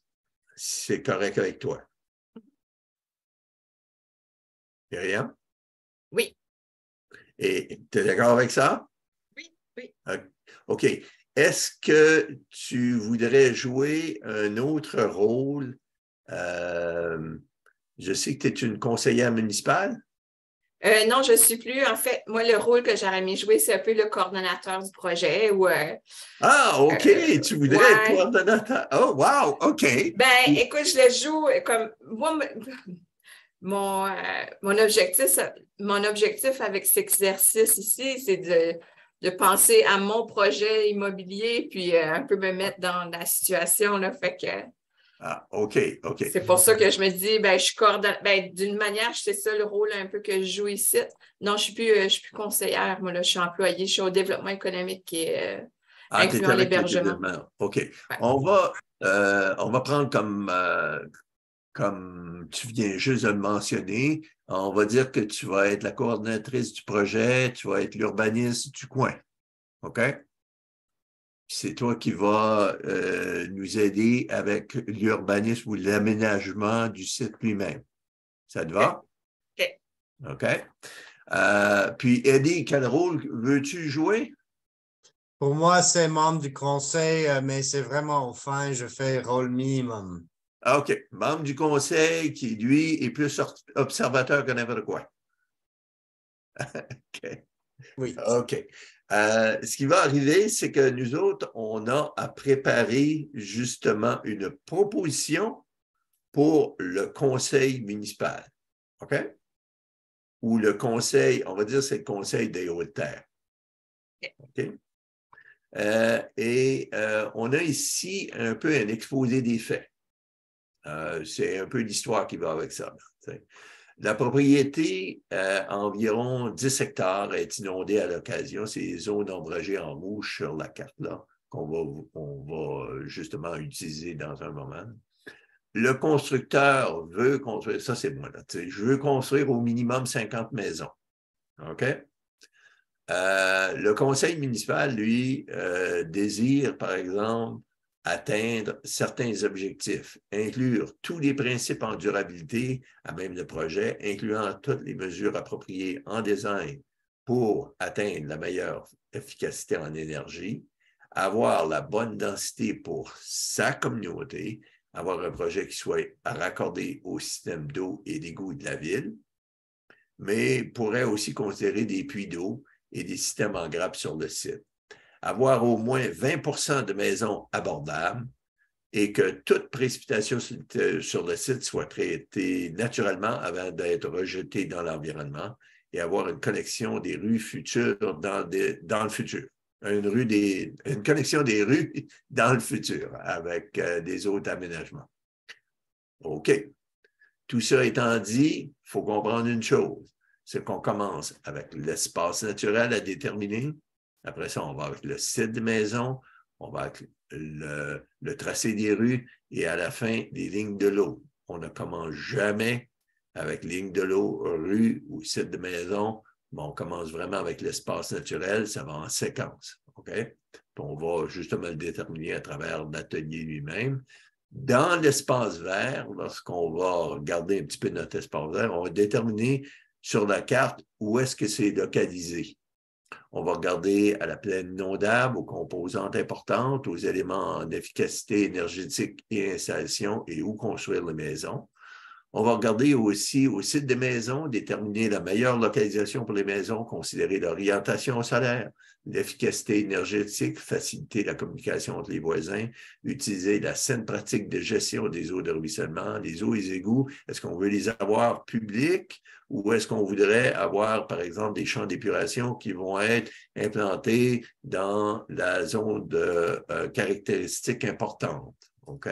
si c'est correct avec toi. Myriam? Oui. Et tu es d'accord avec ça? Oui, oui. OK. Est-ce que tu voudrais jouer un autre rôle? Je sais que tu es une conseillère municipale. Non, je ne suis plus. En fait, moi, le rôle que j'aurais aimé jouer, c'est un peu le coordonnateur du projet. Ah, OK. Tu voudrais être coordonnateur. Oh, wow. OK. Ben, écoute, je le joue comme moi. Mon objectif avec cet exercice ici, c'est de penser à mon projet immobilier, puis un peu me mettre dans la situation. Là, fait que, Ah, OK, OK. c'est pour ça que je me dis, ben, je coordonne. Ben, d'une manière, c'est ça le rôle un peu que je joue ici. Non, je suis plus conseillère. Moi, là, je suis employée. Je suis au développement économique et incluant l'hébergement. OK. Ouais. On va prendre comme tu viens juste de le mentionner, on va dire que tu vas être la coordonnatrice du projet, tu vas être l'urbaniste du coin. OK? C'est toi qui vas nous aider avec l'urbanisme ou l'aménagement du site lui-même. Ça te va? OK. OK. Puis, Eddie, quel rôle veux-tu jouer? Pour moi, c'est membre du conseil, mais c'est vraiment au fin, je fais rôle minimum. OK. Membre du conseil qui, lui, est plus observateur que n'importe quoi. OK. Oui. OK. Ce qui va arriver, c'est que nous autres, on a à préparer justement une proposition pour le conseil municipal. OK? Ou le conseil, on va dire, c'est le conseil des Hautes-Terres. OK? On a ici un peu un exposé des faits. C'est un peu l'histoire qui va avec ça. La propriété, environ 10 hectares, est inondée à l'occasion. C'est les zones ombragées en rouge sur la carte là on va justement utiliser dans un moment. Le constructeur veut construire, ça c'est moi, là, je veux construire au minimum 50 maisons. OK? Le conseil municipal, lui, désire, par exemple, atteindre certains objectifs, inclure tous les principes en durabilité à même le projet, incluant toutes les mesures appropriées en design pour atteindre la meilleure efficacité en énergie, avoir la bonne densité pour sa communauté, avoir un projet qui soit raccordé au système d'eau et d'égout de la ville, mais pourrait aussi considérer des puits d'eau et des systèmes en grappe sur le site. Avoir au moins 20 de maisons abordables et que toute précipitation sur le site soit traitée naturellement avant d'être rejetée dans l'environnement et avoir une connexion des rues futures dans le futur. Une connexion des rues dans le futur avec des autres aménagements. OK. Tout ça étant dit, il faut comprendre une chose, c'est qu'on commence avec l'espace naturel à déterminer. Après ça, on va avec le site de maison, on va avec le tracé des rues et à la fin, les lignes de l'eau. On ne commence jamais avec ligne de l'eau, rue ou site de maison. Mais on commence vraiment avec l'espace naturel, ça va en séquence. OK? Puis on va justement le déterminer à travers l'atelier lui-même. Dans l'espace vert, lorsqu'on va regarder un petit peu notre espace vert, on va déterminer sur la carte où est-ce que c'est localisé. On va regarder à la plaine inondable, aux composantes importantes, aux éléments en efficacité énergétique et installation et où construire les maisons. On va regarder aussi au site des maisons, déterminer la meilleure localisation pour les maisons, considérer l'orientation solaire, l'efficacité énergétique, faciliter la communication entre les voisins, utiliser la saine pratique de gestion des eaux de ruissellement, les eaux et les égouts. Est-ce qu'on veut les avoir publics ou est-ce qu'on voudrait avoir, par exemple, des champs d'épuration qui vont être implantés dans la zone de caractéristiques importantes? OK?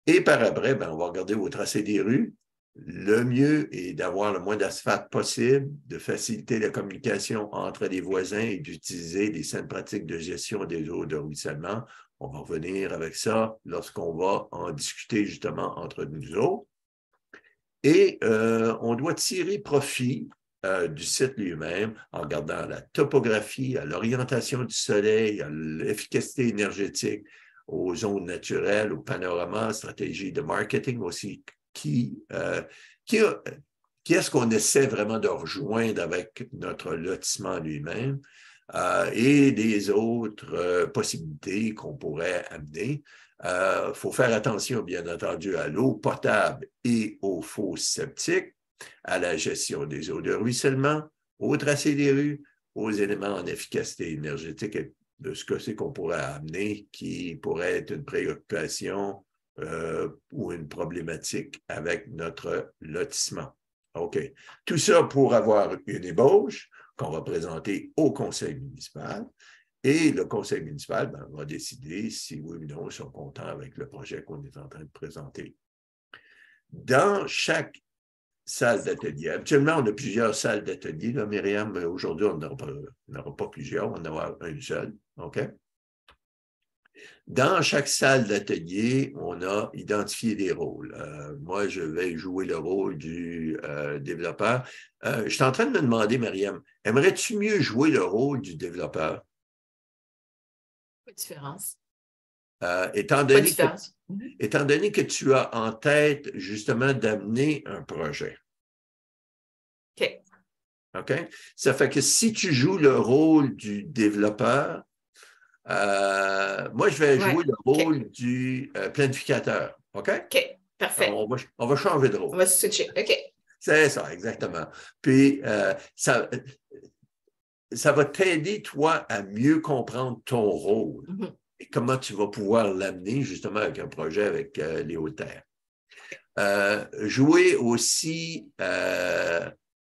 Et par après, on va regarder au tracé des rues. Le mieux est d'avoir le moins d'asphalte possible, de faciliter la communication entre les voisins et d'utiliser les saines pratiques de gestion des eaux de ruissellement. On va revenir avec ça lorsqu'on va en discuter justement entre nous autres. Et on doit tirer profit du site lui-même en regardant la topographie, à l'orientation du soleil, à l'efficacité énergétique, aux zones naturelles, au panorama, stratégie de marketing aussi, qui est-ce qu'on essaie vraiment de rejoindre avec notre lotissement lui-même et des autres possibilités qu'on pourrait amener. Faut faire attention, bien entendu, à l'eau potable et aux fosses septiques, à la gestion des eaux de ruissellement, au tracé des rues, aux éléments en efficacité énergétique et de ce que c'est qu'on pourrait amener qui pourrait être une préoccupation ou une problématique avec notre lotissement. OK. Tout ça pour avoir une ébauche qu'on va présenter au conseil municipal et le conseil municipal va décider si oui ou non ils sont contents avec le projet qu'on est en train de présenter. Dans chaque salle d'atelier. Actuellement, on a plusieurs salles d'atelier, là, Myriam, mais aujourd'hui, on n'aura pas plusieurs, on en aura une seule. OK? Dans chaque salle d'atelier, on a identifié des rôles. Moi, je vais jouer le rôle du développeur. Je suis en train de me demander, Myriam, aimerais-tu mieux jouer le rôle du développeur? Pas de différence. Étant donné que tu as en tête justement d'amener un projet. OK. OK? Ça fait que si tu joues le rôle du développeur, moi, je vais jouer le rôle du planificateur. OK? OK, parfait. On va changer de rôle. On va switcher. OK. C'est ça, exactement. Puis, ça va t'aider, toi, à mieux comprendre ton rôle. Mm-hmm. Et comment tu vas pouvoir l'amener justement avec un projet avec les Hautes-Terres. Jouer aussi,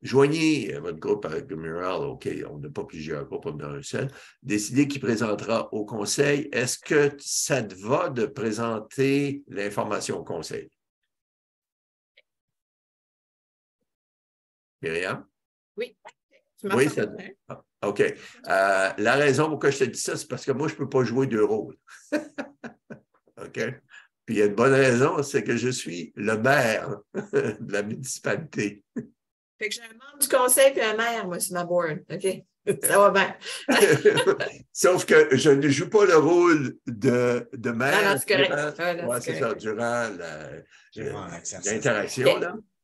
joignez votre groupe avec le Mural, OK, on n'a pas plusieurs groupes, on en a un seul, décider qui présentera au conseil. Est-ce que ça te va de présenter l'information au conseil? Myriam? Oui. Tu Oui, m'entends? ça... Ah, OK. La raison pourquoi je te dis ça, c'est parce que moi, je ne peux pas jouer deux rôles. OK? Puis il y a une bonne raison, c'est que je suis le maire de la municipalité. Fait que j'ai un membre du conseil et un maire, moi, sur ma board. OK? Ça va bien. Sauf que je ne joue pas le rôle de maire Non, c'est correct. durant, C'est ça, correct. durant l'exercice. l'interaction. OK.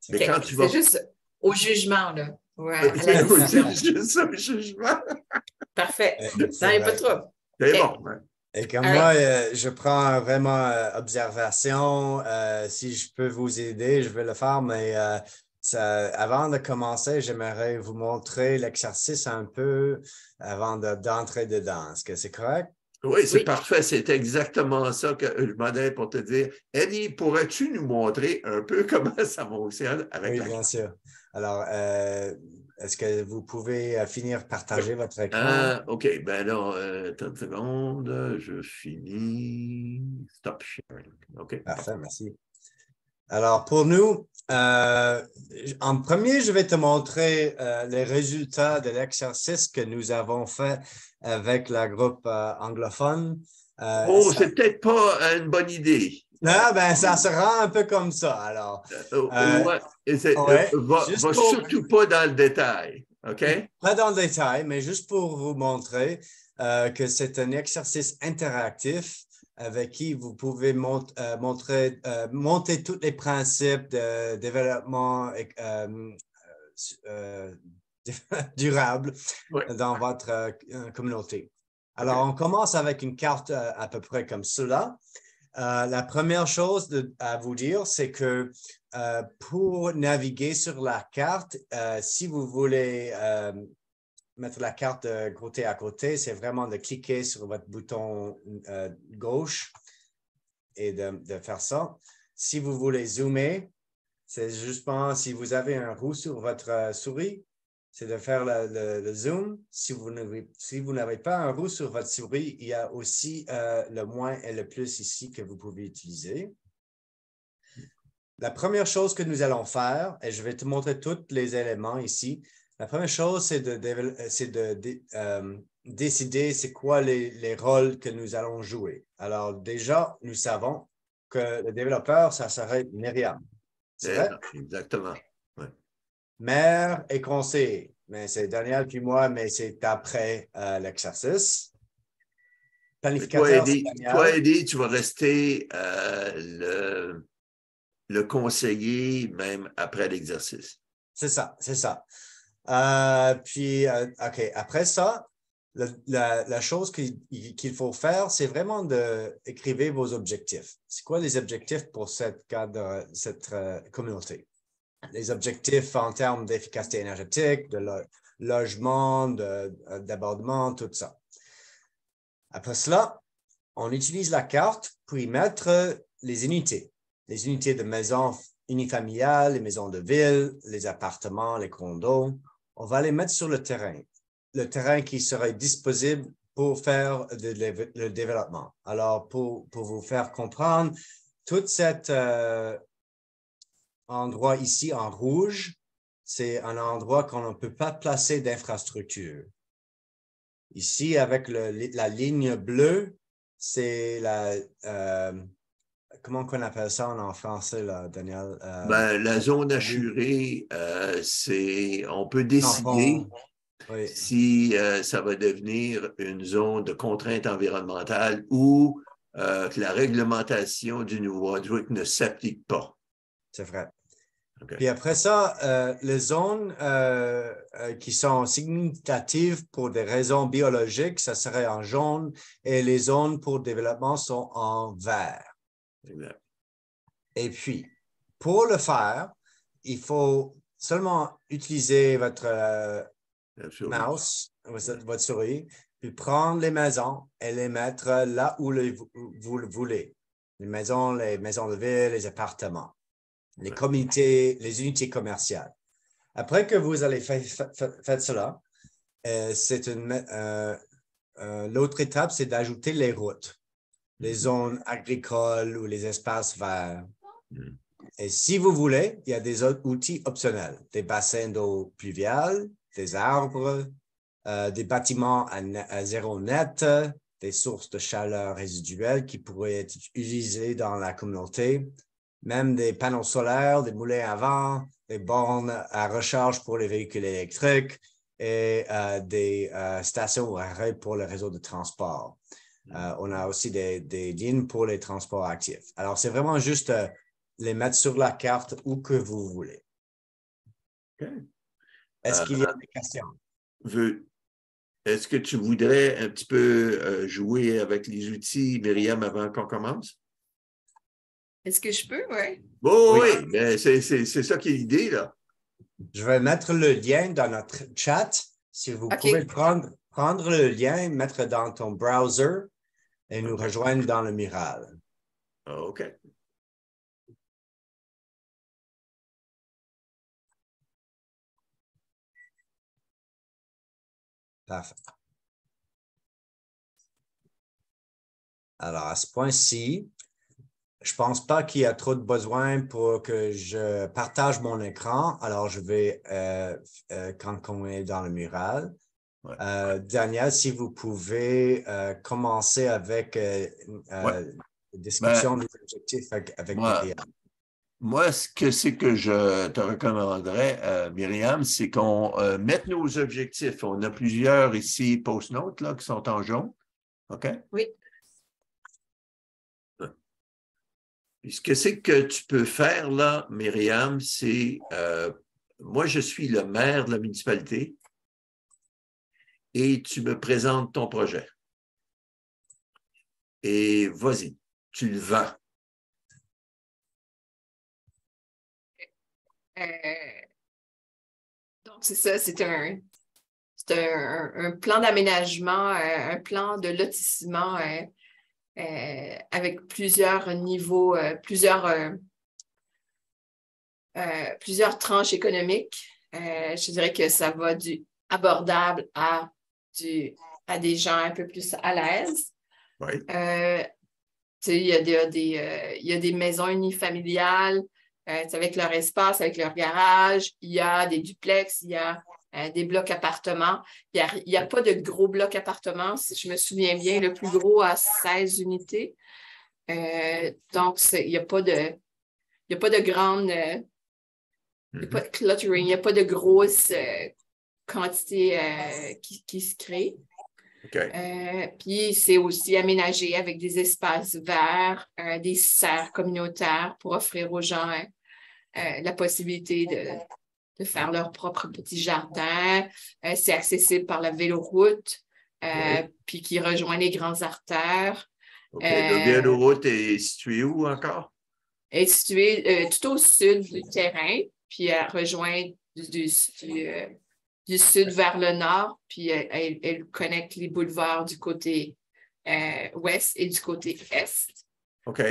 Mais OK. quand tu C'est vas... juste au jugement, là. Ouais, à la décision. C'est juste un jugement. Parfait. Non, C'est il n'y a pas vrai. de trouble. C'est OK. bon. Hein? Et comme All moi, right. je prends vraiment observation. Si je peux vous aider, je vais le faire. Mais avant de commencer, j'aimerais vous montrer l'exercice un peu avant d'entrer dedans. Est-ce que c'est correct? Oui, c'est Oui. parfait. C'est exactement ça que je m'en ai pour te dire. Eddie, pourrais-tu nous montrer un peu comment ça fonctionne avec Oui, la... bien sûr. Alors, est-ce que vous pouvez finir partager votre écran? OK. Ben là, attends une seconde. Je finis. Stop sharing. OK. Parfait, merci. Alors, pour nous, en premier, je vais te montrer les résultats de l'exercice que nous avons fait avec la groupe anglophone. C'est peut-être pas une bonne idée. Non, ben, ça sera un peu comme ça. Alors, Ouais, va juste pour, surtout pas dans le détail. OK? pas dans le détail, mais juste pour vous montrer que c'est un exercice interactif avec qui vous pouvez monter tous les principes de développement durable Oui. dans votre communauté. Alors, OK. on commence avec une carte à peu près comme cela. La première chose à vous dire, c'est que pour naviguer sur la carte, si vous voulez mettre la carte de côté à côté, c'est vraiment de cliquer sur votre bouton gauche et de faire ça. Si vous voulez zoomer, c'est justement si vous avez un roue sur votre souris, c'est de faire le zoom. Si vous n'avez pas un roue sur votre souris, il y a aussi le moins et le plus ici que vous pouvez utiliser. La première chose que nous allons faire, et je vais te montrer tous les éléments ici, la première chose, c'est de décider c'est quoi les rôles que nous allons jouer. Alors déjà, nous savons que le développeur, ça serait Myriam. C'est vrai? Exactement. Ouais. Maire et conseiller. Mais c'est Daniel puis moi, mais c'est après l'exercice. Planificateur, c'est Toi, Daniel. Eddie, tu vas rester le conseiller même après l'exercice. C'est ça, c'est ça. OK, après ça, la chose qu'il faut faire, c'est vraiment d'écrire vos objectifs. C'est quoi les objectifs pour cette communauté? Les objectifs en termes d'efficacité énergétique, de logement, d'abordement, tout ça. Après cela, on utilise la carte pour y mettre les unités de maisons unifamiliales, les maisons de ville, les appartements, les condos. On va les mettre sur le terrain qui serait disponible pour faire le développement. Alors, pour vous faire comprendre, tout cet endroit ici en rouge, c'est un endroit qu'on ne peut pas placer d'infrastructure. Ici, avec la ligne bleue, c'est comment on appelle ça en français, là, Daniel? La zone assurée, on peut décider oui. si ça va devenir une zone de contrainte environnementale ou que la réglementation du Nouveau-Brunswick ne s'applique pas. C'est vrai. Okay. Puis après ça, les zones qui sont significatives pour des raisons biologiques, ça serait en jaune, et les zones pour développement sont en vert. Exact. Et puis, pour le faire, il faut seulement utiliser votre mouse, votre souris, puis prendre les maisons et les mettre là où vous le voulez. Les maisons de ville, les appartements, les communautés, les unités commerciales. Après que vous allez faire cela, l'autre étape, c'est d'ajouter les routes, les zones agricoles ou les espaces verts. Et si vous voulez, il y a des autres outils optionnels, des bassins d'eau pluviale, des arbres, des bâtiments à zéro net, des sources de chaleur résiduelles qui pourraient être utilisées dans la communauté, même des panneaux solaires, des moulins à vent, des bornes à recharge pour les véhicules électriques et des stations arrêt pour le réseau de transport. On a aussi des lignes pour les transports actifs. Alors, c'est vraiment juste les mettre sur la carte où que vous voulez. Okay. Est-ce qu'il y a des questions? Est-ce que tu voudrais un petit peu jouer avec les outils, Myriam, avant qu'on commence? Est-ce que je peux? Oui. Oh, oui, mais c'est ça qui est l'idée, là. Je vais mettre le lien dans notre chat. Si vous pouvez prendre le lien, mettre dans ton browser et nous rejoindre dans le mural. OK. Parfait. Alors, à ce point-ci, je ne pense pas qu'il y a trop de besoin pour que je partage mon écran. Alors, je vais, quand on est dans le mural, Daniel, si vous pouvez commencer avec la description des objectifs avec Myriam. Moi, ce que je te recommanderais, Myriam, c'est qu'on mette nos objectifs. On a plusieurs ici post-notes là, qui sont en jaune. OK? Oui. Puis ce que c'est que tu peux faire là, Myriam, c'est moi, je suis le maire de la municipalité et tu me présentes ton projet. Et vas-y, tu le vends. Donc, c'est ça, c'est un plan d'aménagement, un plan de lotissement avec plusieurs niveaux, plusieurs tranches économiques. Je dirais que ça va du abordable à des gens un peu plus à l'aise. Oui. Il y a des maisons unifamiliales avec leur espace, avec leur garage. Il y a des duplex, il y a des blocs appartements. Il n'y a pas de gros blocs appartements. Si je me souviens bien, le plus gros a 16 unités. Donc, il n'y a pas de grande... il n'y a pas de cluttering, il n'y a pas de grosse quantité qui se crée. Okay. Puis, c'est aussi aménagé avec des espaces verts, des serres communautaires pour offrir aux gens la possibilité de faire leur propre petit jardin. C'est accessible par la véloroute, puis qui rejoint les grandes artères. OK. Le véloroute est situé où encore? Elle est située tout au sud du terrain, puis elle rejoint du sud vers le nord, puis elle connecte les boulevards du côté ouest et du côté est. OK.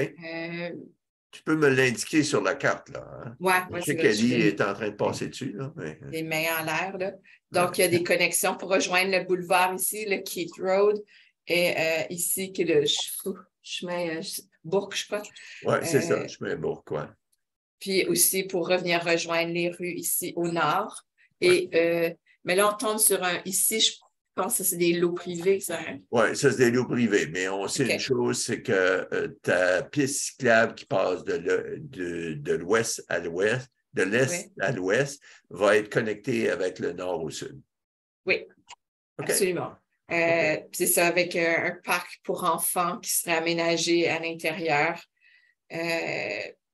Tu peux me l'indiquer sur la carte, là. Hein? Oui, je sais qu'Ali est en train de passer dessus. Là, mais... Les mains en l'air, là. Donc, il y a des connexions pour rejoindre le boulevard ici, le Keith Road, et ici, qui est le chemin Bourg, je crois. Oui, c'est ça, chemin Bourg, ouais. Puis aussi pour revenir rejoindre les rues ici au nord. Et, mais là, on tombe sur ici, je pense que c'est des lots privés, ça. Hein? Oui, ça, c'est des lots privés. Mais on sait une chose, c'est que ta piste cyclable qui passe de l'ouest à l'ouest, de l'est à l'ouest, va être connectée avec le nord au sud. Oui, absolument. C'est ça, avec un parc pour enfants qui serait aménagé à l'intérieur.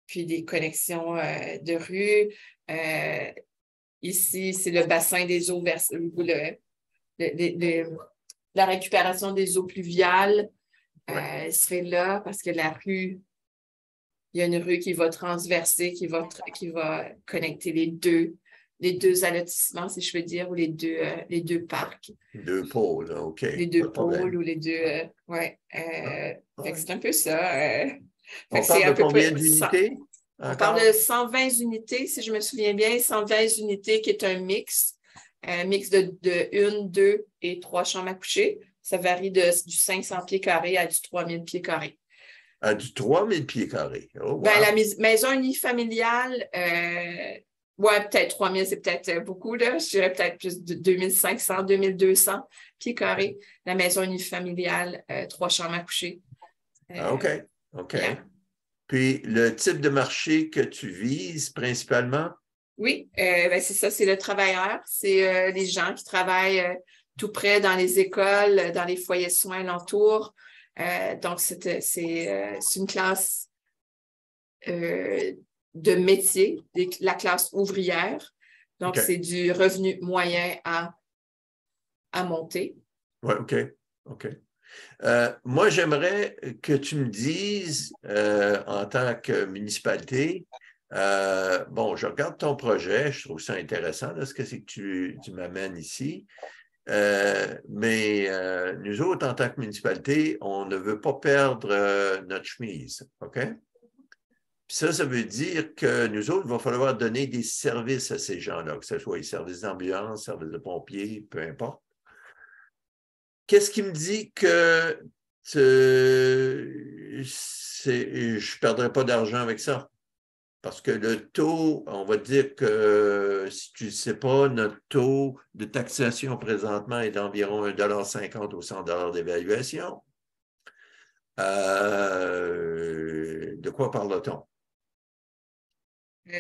Puis des connexions de rue. Ici, c'est le bassin des eaux la récupération des eaux pluviales serait là parce que la rue, il y a une rue qui va transverser, qui va connecter les deux allotissements, si je veux dire, ou les deux parcs. Deux pôles, OK. Les deux pôles ou les deux... c'est un peu ça. On parle de combien d'unités? On parle de 120 unités, si je me souviens bien, 120 unités qui est un mix de 1, 2 et 3 chambres à coucher. Ça varie du 500 pieds carrés à du 3000 pieds carrés. À du 3000 pieds carrés. Oh, wow. Ben, la maison unifamiliale, ouais, peut-être 3000, c'est peut-être beaucoup, là. Je dirais peut-être plus de 2500, 2200 pieds carrés. La maison unifamiliale, 3 chambres à coucher. OK. OK. Yeah. Puis, le type de marché que tu vises principalement? Oui, ben c'est ça, c'est le travailleur. C'est les gens qui travaillent tout près dans les écoles, dans les foyers de soins alentours. Donc, c'est une classe de métier, la classe ouvrière. Donc, OK. c'est du revenu moyen à monter. Oui, OK. OK. Moi, j'aimerais que tu me dises, en tant que municipalité, bon, je regarde ton projet, je trouve ça intéressant, là, ce que c'est que tu m'amènes ici. Mais nous autres, en tant que municipalité, on ne veut pas perdre notre chemise, OK? Puis ça veut dire que nous autres, il va falloir donner des services à ces gens-là, que ce soit les services d'ambulance, services de pompiers, peu importe. Qu'est-ce qui me dit que je ne perdrai pas d'argent avec ça? Parce que le taux, on va dire que si tu ne sais pas, notre taux de taxation présentement est d'environ 1,50 au 100 d'évaluation. De quoi parle-t-on?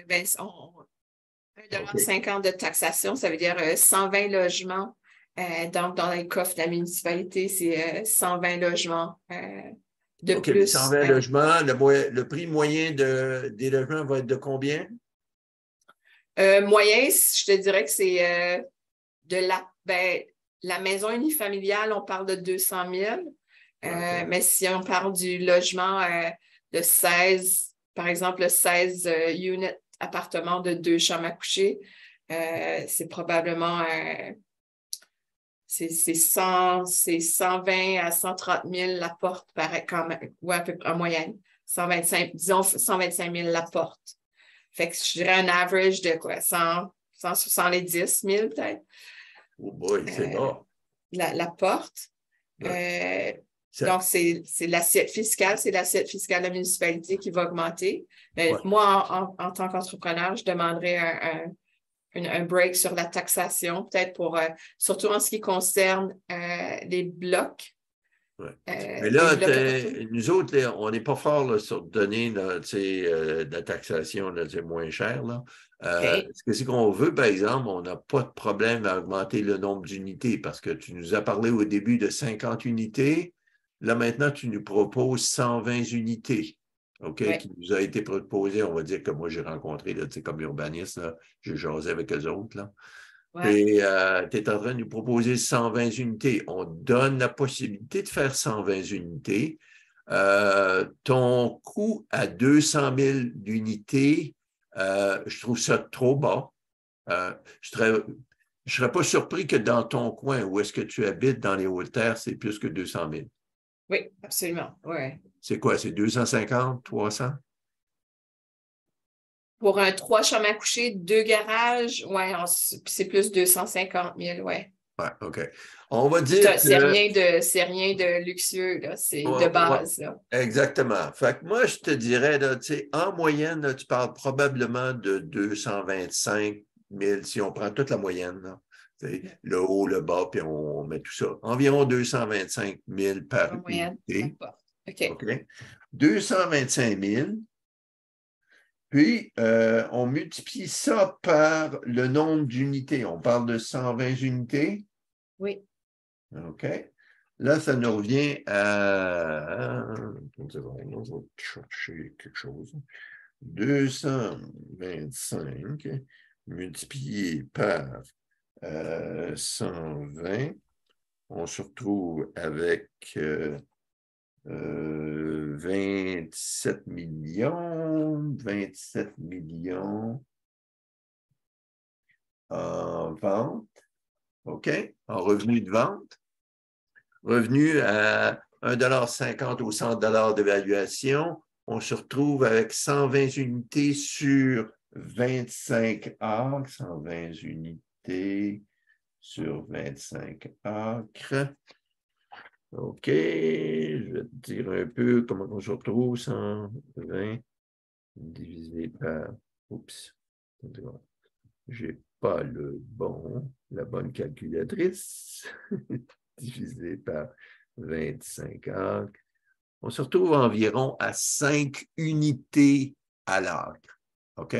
Ben, 1,50 de taxation, ça veut dire 120 logements. Donc, dans les coffres de la municipalité, c'est 120 logements de OK, plus. 120 logements, le prix moyen des logements va être de combien? Moyen, je te dirais que c'est la maison unifamiliale, on parle de 200 000. Okay. Mais si on parle du logement de 16, par exemple, 16 units appartements de 2 chambres à coucher, c'est probablement c'est 120 à 130 000 la porte, quand même, ou à peu près en moyenne. 125, disons 125 000 la porte. Fait que je dirais un average de quoi? 170 000 peut-être. Oh boy, c'est bas. La porte. Ouais. Donc, c'est l'assiette fiscale, c'est l'assiette fiscale de la municipalité qui va augmenter. Ouais. Moi, en tant qu'entrepreneur, je demanderais un break sur la taxation, peut-être surtout en ce qui concerne les blocs. Ouais. Mais là, nous autres, là, on n'est pas fort là, sur donner de la taxation, là, moins cher. Là. Okay. Ce que c'est qu'on veut, par exemple, on n'a pas de problème à augmenter le nombre d'unités parce que tu nous as parlé au début de 50 unités. Là, maintenant, tu nous proposes 120 unités. OK, ouais. Qui nous a été proposé, on va dire que moi, j'ai rencontré, là, comme urbaniste, j'ai jasé avec eux autres. Là. Ouais. Et tu es en train de nous proposer 120 unités. On donne la possibilité de faire 120 unités. Ton coût à 200 000 d'unités, je trouve ça trop bas. Je ne serais pas surpris que dans ton coin, où est-ce que tu habites, dans les Hautes-Terres, c'est plus que 200 000. Oui, absolument. Ouais. C'est quoi? C'est 250, 300? Pour un 3 chambres à coucher, 2 garages, ouais, c'est plus 250 000, ouais. Ouais, OK. On va dire que... C'est rien de luxueux, là. C'est de base, là. Exactement. Fait que moi, je te dirais, là, en moyenne, là, tu parles probablement de 225 000, si on prend toute la moyenne, là, le haut, le bas, puis on met tout ça. Environ 225 000 par unité. OK. OK. 225 000. Puis, on multiplie ça par le nombre d'unités. On parle de 120 unités. Oui. OK. Là, ça nous revient à... On va chercher quelque chose. 225 multiplié par 120. On se retrouve avec 27 millions. 27 millions en vente. OK? En revenu de vente. Revenu à 1,50 au 100 d'évaluation, on se retrouve avec 120 unités sur 25 acres, 120 unités sur 25 acres. OK, je vais te dire un peu comment on se retrouve, 120 divisé par, oups, j'ai pas la bonne calculatrice, divisé par 25 acres. On se retrouve environ à 5 unités à l'acre. OK?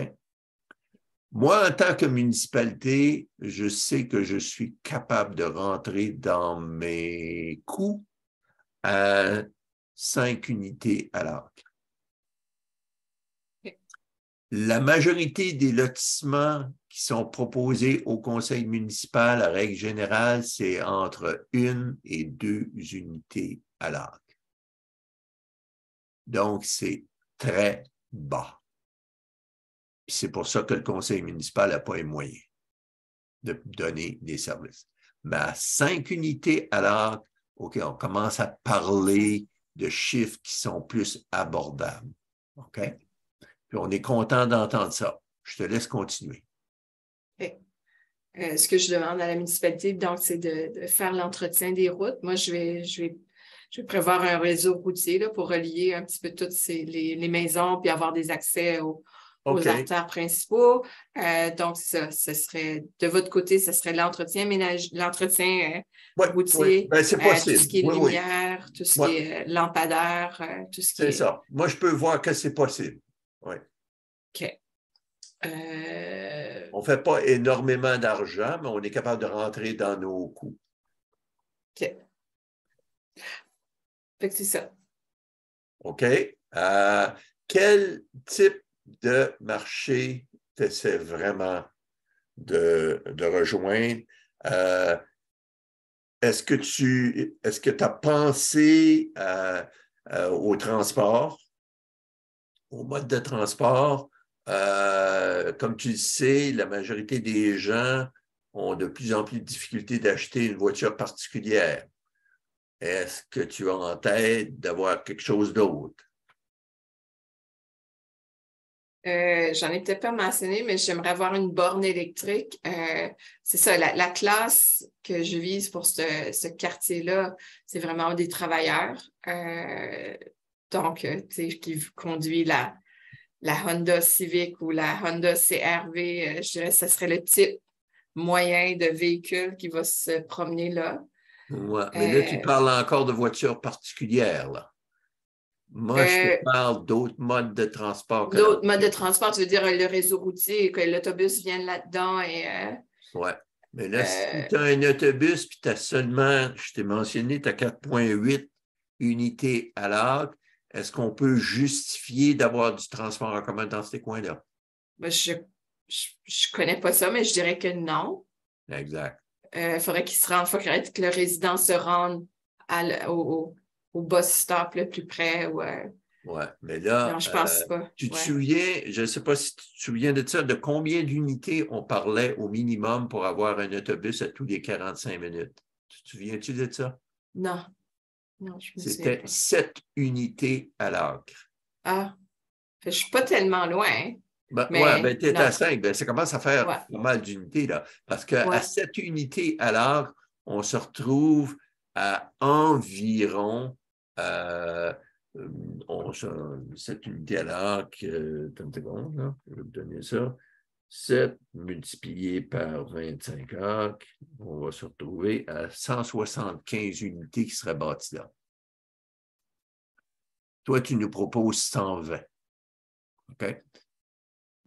Moi, en tant que municipalité, je sais que je suis capable de rentrer dans mes coûts à 5 unités à l'acre. La majorité des lotissements qui sont proposés au conseil municipal, à règle générale, c'est entre 1 et 2 unités à l'acre. Donc, c'est très bas. C'est pour ça que le conseil municipal n'a pas les moyens de donner des services. Mais à 5 unités à l'acre, OK, on commence à parler de chiffres qui sont plus abordables. OK? Puis on est content d'entendre ça. Je te laisse continuer. Ce que je demande à la municipalité, donc, c'est de faire l'entretien des routes. Moi, je vais prévoir un réseau routier là, pour relier un petit peu toutes les maisons puis avoir des accès aux artères principaux. Donc, ça, ce serait, de votre côté, ce serait l'entretien routier, Ben, c'est possible. tout ce qui est lumière, tout ce qui est lampadaire, tout ce qui est... C'est ça. Moi, je peux voir que c'est possible. Oui. OK. On ne fait pas énormément d'argent, mais on est capable de rentrer dans nos coûts. OK. Fait que c'est ça. OK. Quel type de marché tu essaies vraiment de rejoindre? Est-ce que tu as pensé au transport, au mode de transport? Comme tu le sais, la majorité des gens ont de plus en plus de difficultés d'acheter une voiture particulière. Est-ce que tu as en tête d'avoir quelque chose d'autre? J'en ai peut-être pas mentionné, mais j'aimerais avoir une borne électrique. C'est ça, la classe que je vise pour ce quartier-là, c'est vraiment des travailleurs. Donc, tu sais, qui conduit la Honda Civic ou la Honda CR-V, je dirais que ce serait le type moyen de véhicule qui va se promener là. Ouais, mais là, tu parles encore de voitures particulières, là. Moi, je te parle d'autres modes de transport. D'autres modes de transport, tu veux dire le réseau routier, que l'autobus vienne là-dedans et... oui, mais là, si tu as un autobus puis tu as seulement, je t'ai mentionné, tu as 4,8 unités à l'acre, est-ce qu'on peut justifier d'avoir du transport en commun dans ces coins-là? Ben, je ne connais pas ça, mais je dirais que non. Exact. Il faudrait que le résident se rende au bus stop le plus près. Oui, mais là, non, je pense pas. Tu te souviens, je ne sais pas si tu te souviens de ça, de combien d'unités on parlait au minimum pour avoir un autobus à tous les 45 minutes? Tu te souviens-tu de ça? Non. Non, je me souviens C'était pas. 7 unités à l'acre. Ah, je ne suis pas tellement loin. Ben, mais ben, tu es à 5, ben, ça commence à faire pas mal d'unités, là. Parce qu'à 7 unités à l'acre, on se retrouve à environ 7 unités à l'acre, attends une seconde, là, je vais te donner ça. 7 multiplié par 25 acres, on va se retrouver à 175 unités qui seraient bâties là. Toi, tu nous proposes 120. OK?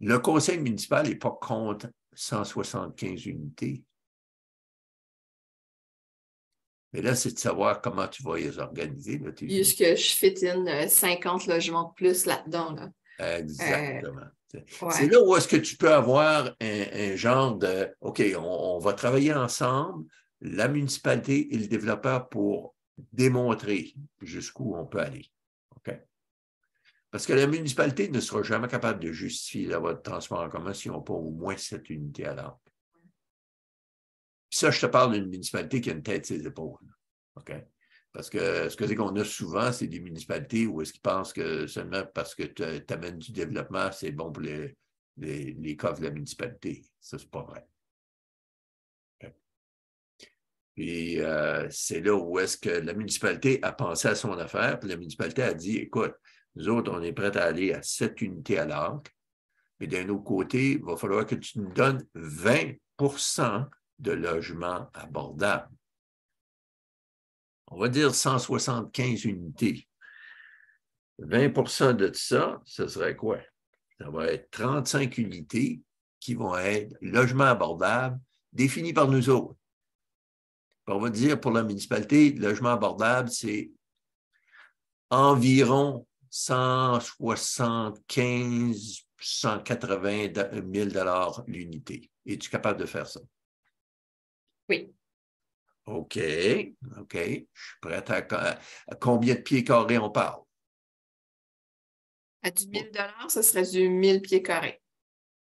Le conseil municipal n'est pas contre 175 unités. Mais là, c'est de savoir comment tu vas les organiser. Là, juste que je fit in 50 logements de plus là-dedans. Là. Exactement. C'est là où est-ce que tu peux avoir un genre de « OK, on va travailler ensemble, la municipalité et le développeur pour démontrer jusqu'où on peut aller. » OK? Parce que la municipalité ne sera jamais capable de justifier la voie de transport en commun s'ils n'ont pas au moins 7 unités à l'acre. Puis ça, je te parle d'une municipalité qui a une tête sur ses épaules. OK? Parce que ce qu'on a souvent, c'est des municipalités où est-ce qu'ils pensent que seulement parce que tu amènes du développement, c'est bon pour les coffres de la municipalité. Ça, c'est pas vrai. Okay. Puis c'est là où est-ce que la municipalité a pensé à son affaire, puis la municipalité a dit, écoute, nous autres, on est prêts à aller à 7 unités à l'ARC, mais d'un autre côté, il va falloir que tu nous donnes 20 de logements abordables. On va dire 175 unités. 20 de ça, ce serait quoi? Ça va être 35 unités qui vont être logements abordables définis par nous autres. On va dire pour la municipalité, logement abordable, c'est environ 175 180 000 l'unité. Es-tu capable de faire ça? Oui. OK. Je suis prêt à combien de pieds carrés on parle? À du 1 000 ce serait du 1000 pieds carrés.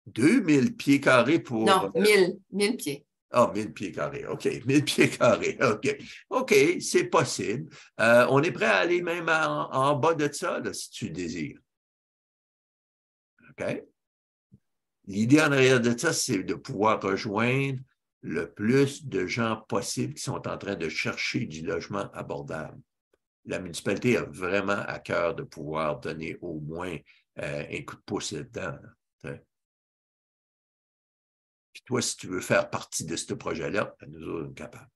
2000 pieds carrés pour... Non, 1000 pieds. Ah, 1000 pieds carrés, OK. 1000 pieds carrés, OK. OK, c'est possible. On est prêt à aller même en bas de ça, là, si tu le désires. OK? L'idée en arrière de ça, c'est de pouvoir rejoindre le plus de gens possible qui sont en train de chercher du logement abordable. La municipalité a vraiment à cœur de pouvoir donner au moins un coup de pouce là-dedans. Là. Puis toi, si tu veux faire partie de ce projet-là, nous autres, sommes capables.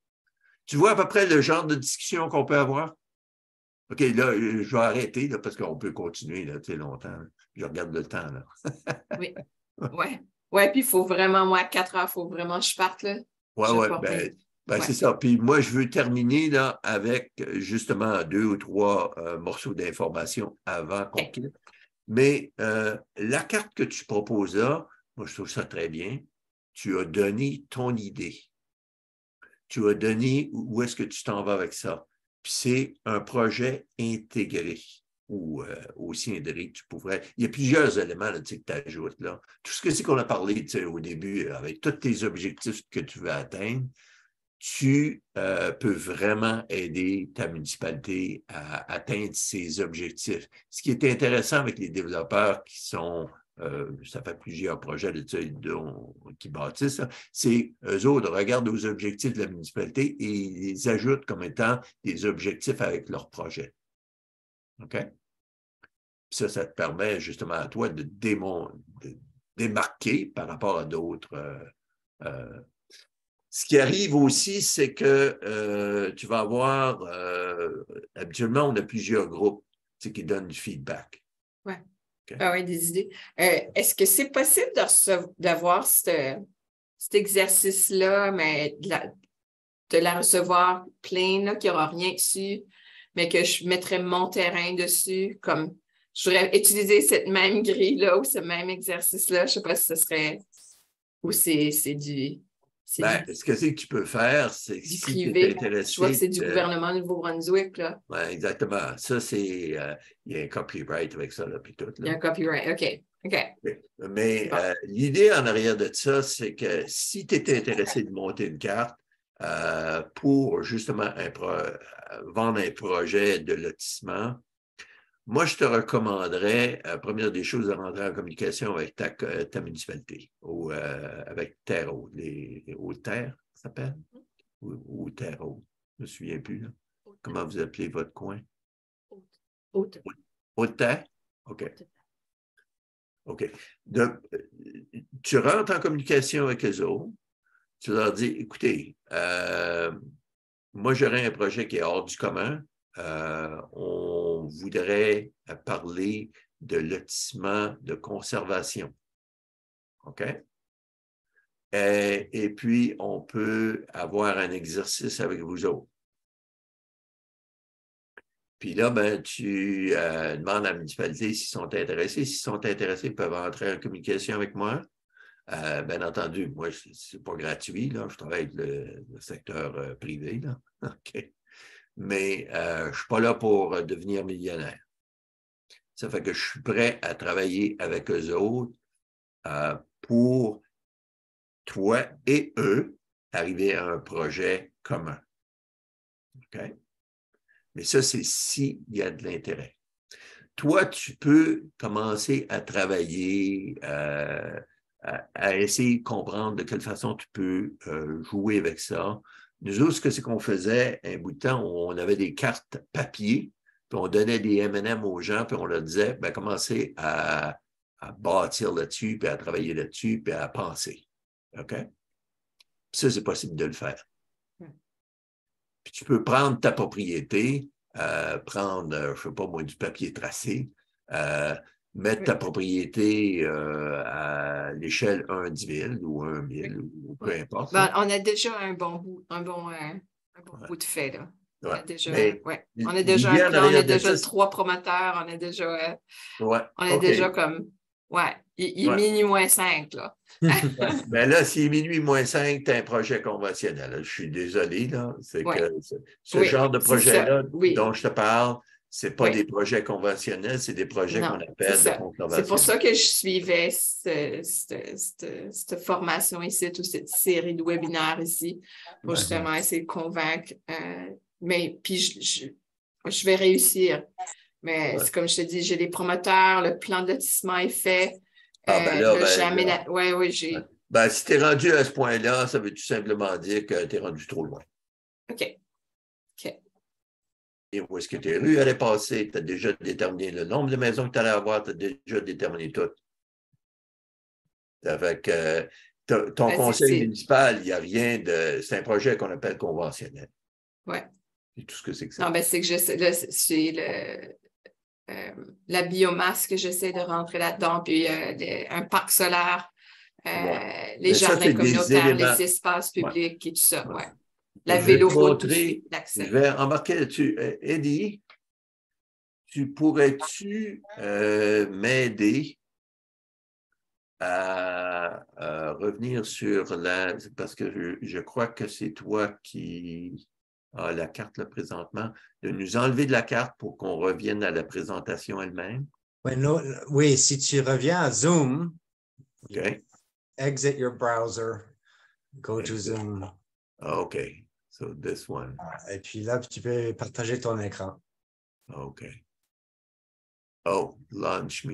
Tu vois à peu près le genre de discussion qu'on peut avoir? OK, là, je vais arrêter là, parce qu'on peut continuer là, longtemps. Là. Je regarde le temps. Là. Oui. Ouais, puis il faut vraiment, moi, à 4 heures, il faut vraiment que je parte. Là. Oui, c'est ça. Puis moi, je veux terminer là, avec justement 2 ou 3 morceaux d'informations avant qu'on quitte. Mais la carte que tu proposes là, moi, je trouve ça très bien. Tu as donné ton idée. Tu as donné où est-ce que tu t'en vas avec ça. Puis c'est un projet intégré ou aussi intégré, tu pourrais. Il y a plusieurs éléments là, que tu ajoutes. Là. Tout ce que c'est qu'on a parlé au début, avec tous tes objectifs que tu veux atteindre, tu peux vraiment aider ta municipalité à atteindre ses objectifs. Ce qui est intéressant avec les développeurs qui sont ça fait plusieurs projets qui bâtissent, c'est eux autres regardent aux objectifs de la municipalité et ils les ajoutent comme étant des objectifs avec leur projet. OK? Ça te permet justement à toi de démarquer par rapport à d'autres. Ce qui arrive aussi, c'est que tu vas avoir, habituellement, on a plusieurs groupes qui donnent du feedback. Oui. Okay. Ah oui, des idées. Est-ce que c'est possible d'avoir cet exercice-là, mais de la recevoir pleine, qu'il n'y aura rien dessus, mais que je mettrais mon terrain dessus, comme je voudrais utiliser cette même grille-là ou ce même exercice-là, je ne sais pas si ce serait, ou c'est du... Ce que tu peux faire, c'est si tu es intéressé... Je vois que c'est du gouvernement du Nouveau-Brunswick. Oui, exactement. Ça, c'est... il y a un copyright avec ça, là, puis tout. Là. Il y a un copyright, OK. Mais l'idée en arrière de ça, c'est que si tu es intéressé de monter une carte pour justement vendre un projet de lotissement, moi, je te recommanderais, première des choses, de rentrer en communication avec ta municipalité ou avec Terre Haute, les Hautes-Terres, ça s'appelle? Ou Terre Haute, je ne me souviens plus. Là. Comment vous appelez votre coin? Haute-Terre? OK. OK. Donc, tu rentres en communication avec eux autres, tu leur dis, écoutez, moi, j'aurais un projet qui est hors du commun. On voudrait parler de lotissement de conservation. OK? Et puis, on peut avoir un exercice avec vous autres. Puis là, tu demandes à la municipalité s'ils sont intéressés. S'ils sont intéressés, ils peuvent entrer en communication avec moi. Bien entendu, moi, ce n'est pas gratuit. Là. Je travaille avec le secteur privé. Là. OK. Mais je ne suis pas là pour devenir millionnaire. Ça fait que je suis prêt à travailler avec eux autres pour toi et eux arriver à un projet commun. OK? Mais ça, c'est s'il y a de l'intérêt. Toi, tu peux commencer à travailler, à essayer de comprendre de quelle façon tu peux jouer avec ça. Nous autres, ce que c'est qu'on faisait un bout de temps, on avait des cartes papier, puis on donnait des M&M aux gens, puis on leur disait, ben, commencez à bâtir là-dessus, puis à travailler là-dessus, puis à penser. OK? Puis ça, c'est possible de le faire. Puis tu peux prendre ta propriété, prendre, je ne sais pas moi, du papier tracé, mettre ta propriété à l'échelle 1/1000 ou 1 000 ou peu importe. Ben, on a déjà un bon bout de fait, là. On a déjà, on a déjà un plan, on a déjà 3 promoteurs, on a déjà, déjà comme, il est minuit moins 5, là. Mais là, s'il est minuit moins 5, tu as un projet conventionnel. Je suis désolé, là. C'est que ce genre de projet-là dont je te parle, ce n'est pas des projets conventionnels, c'est des projets qu'on appelle de conservation. C'est pour ça que je suivais cette formation ici, ou cette série de webinaires ici, pour justement essayer de convaincre. Mais puis, je vais réussir. Mais c'est comme je te dis, j'ai des promoteurs, le plan de lotissement est fait. J'ai. Ben, si tu es rendu à ce point-là, ça veut tout simplement dire que tu es rendu trop loin. OK. Et où est-ce que tes rues allaient passer? Tu as déjà déterminé le nombre de maisons que tu allais avoir, tu as déjà déterminé tout. Avec ton conseil municipal, il n'y a rien de. C'est un projet qu'on appelle conventionnel. Oui. C'est tout ce que c'est que ça. Non, ben c'est que c'est la biomasse que j'essaie de rentrer là-dedans, puis un parc solaire, les jardins communautaires, les espaces publics et tout ça. La vélo-route aussi, l'accès. Je vais embarquer là-dessus. Eddie, pourrais-tu m'aider à revenir sur parce que je crois que c'est toi qui as la carte là, présentement, de nous enlever de la carte pour qu'on revienne à la présentation elle-même. Oui, si tu reviens à Zoom, exit your browser, go to Zoom. OK. So this one. Et puis là, tu peux partager ton écran. OK. Oh, lounge.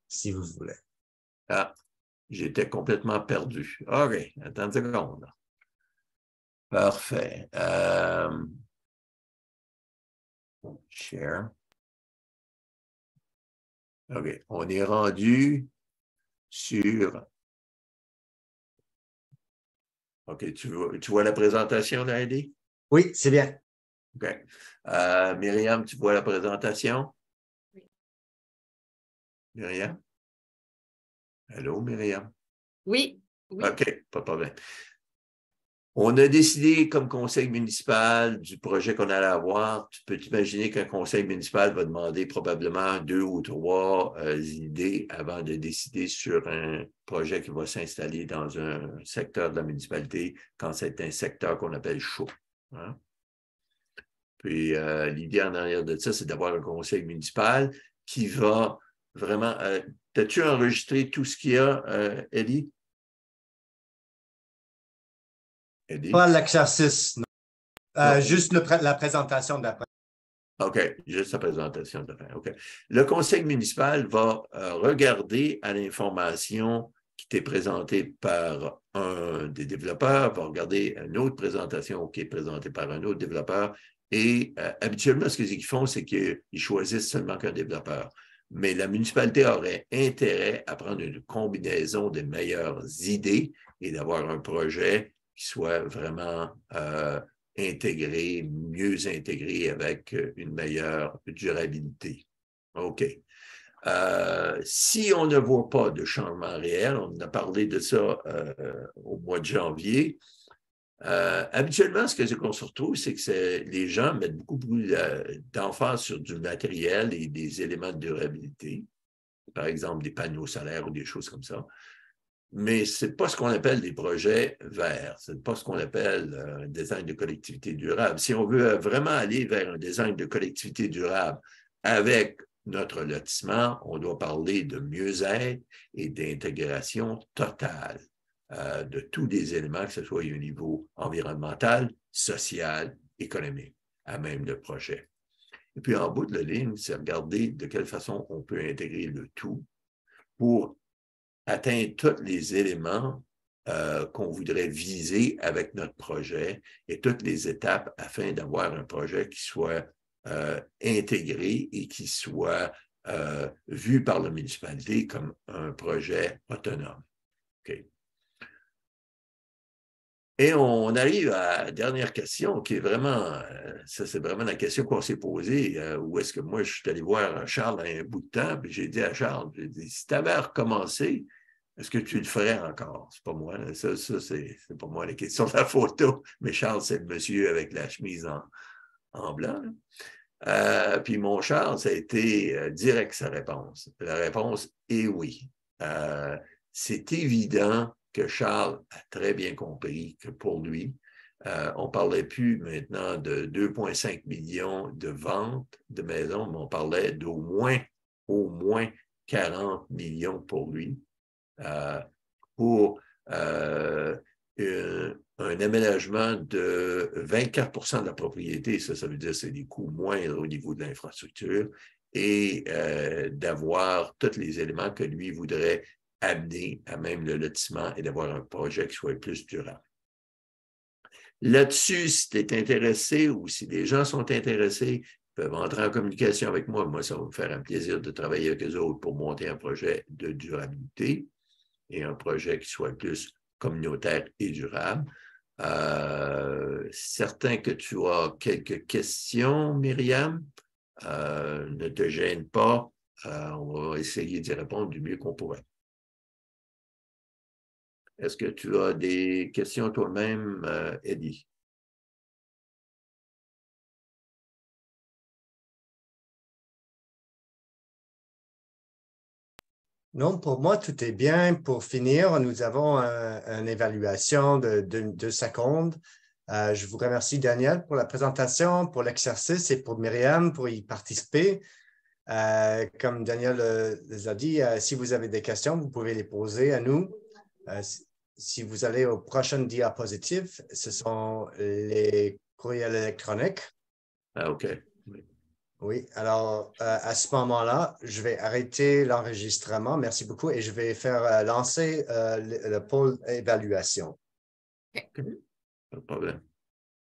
Si vous voulez. Ah, j'étais complètement perdu. OK, attends une seconde. Parfait. Share. OK, on est rendu sur... OK, tu vois la présentation, là, Eddie? Oui, c'est bien. OK. Myriam, tu vois la présentation? Oui. Myriam? Allô, Myriam? Oui. OK, pas de problème. On a décidé comme conseil municipal du projet qu'on allait avoir. Tu peux t'imaginer qu'un conseil municipal va demander probablement 2 ou 3 idées avant de décider sur un projet qui va s'installer dans un secteur de la municipalité quand c'est un secteur qu'on appelle chaud. Hein? Puis l'idée en arrière de ça, c'est d'avoir un conseil municipal qui va vraiment... T'as-tu enregistré tout ce qu'il y a, Eddie? Pas l'exercice, non. Juste la présentation d'après. OK, juste la présentation d'après. OK. Le conseil municipal va regarder à l'information qui t'est présentée par un des développeurs, va regarder une autre présentation qui est présentée par un autre développeur et habituellement, ce qu'ils font, c'est qu'ils choisissent seulement qu'un développeur. Mais la municipalité aurait intérêt à prendre une combinaison des meilleures idées et d'avoir un projet qui soit vraiment intégré, mieux intégré avec une meilleure durabilité. OK. Si on ne voit pas de changement réel, on a parlé de ça au mois de janvier, habituellement, ce qu'on se retrouve, c'est que les gens mettent beaucoup d'emphase sur du matériel et des éléments de durabilité, par exemple des panneaux solaires ou des choses comme ça. Mais ce n'est pas ce qu'on appelle des projets verts, ce n'est pas ce qu'on appelle un design de collectivité durable. Si on veut vraiment aller vers un design de collectivité durable avec notre lotissement, on doit parler de mieux-être et d'intégration totale de tous les éléments, que ce soit au niveau environnemental, social, économique, à même le projet. Et puis en bout de la ligne, c'est regarder de quelle façon on peut intégrer le tout pour atteint tous les éléments qu'on voudrait viser avec notre projet et toutes les étapes afin d'avoir un projet qui soit intégré et qui soit vu par la municipalité comme un projet autonome. Okay. Et on arrive à la dernière question qui est vraiment, ça c'est vraiment la question qu'on s'est posée, où est-ce que moi je suis allé voir Charles un bout de temps, puis j'ai dit à Charles, j'ai dit, si tu avais à recommencer, est-ce que tu le ferais encore? C'est pas moi, ça c'est pas moi la question de la photo, mais Charles, c'est le monsieur avec la chemise en blanc. Puis mon Charles, ça a été direct sa réponse. La réponse est oui. C'est évident que Charles a très bien compris que pour lui, on ne parlait plus maintenant de 2,5 millions de ventes de maisons, mais on parlait d'au moins 40 millions pour lui, pour un aménagement de 24 de la propriété, ça veut dire que c'est des coûts moindres au niveau de l'infrastructure, et d'avoir tous les éléments que lui voudrait amener à même le lotissement et d'avoir un projet qui soit plus durable. Là-dessus, si tu es intéressé ou si les gens sont intéressés, ils peuvent entrer en communication avec moi. Moi, ça va me faire un plaisir de travailler avec eux autres pour monter un projet de durabilité et un projet qui soit plus communautaire et durable. Certain que tu as quelques questions, Myriam. Ne te gêne pas. On va essayer d'y répondre du mieux qu'on pourrait. Est-ce que tu as des questions toi-même, Eddie? Non, pour moi, tout est bien. Pour finir, nous avons une évaluation de 2 secondes. Je vous remercie, Daniel, pour la présentation, pour l'exercice et pour Myriam pour y participer. Comme Daniel les a dit, si vous avez des questions, vous pouvez les poser à nous. Si vous allez aux prochaines diapositives, ce sont les courriels électroniques. Ah, OK. Oui, alors à ce moment-là, je vais arrêter l'enregistrement. Merci beaucoup et je vais faire lancer le pôle évaluation. Okay. Pas de problème.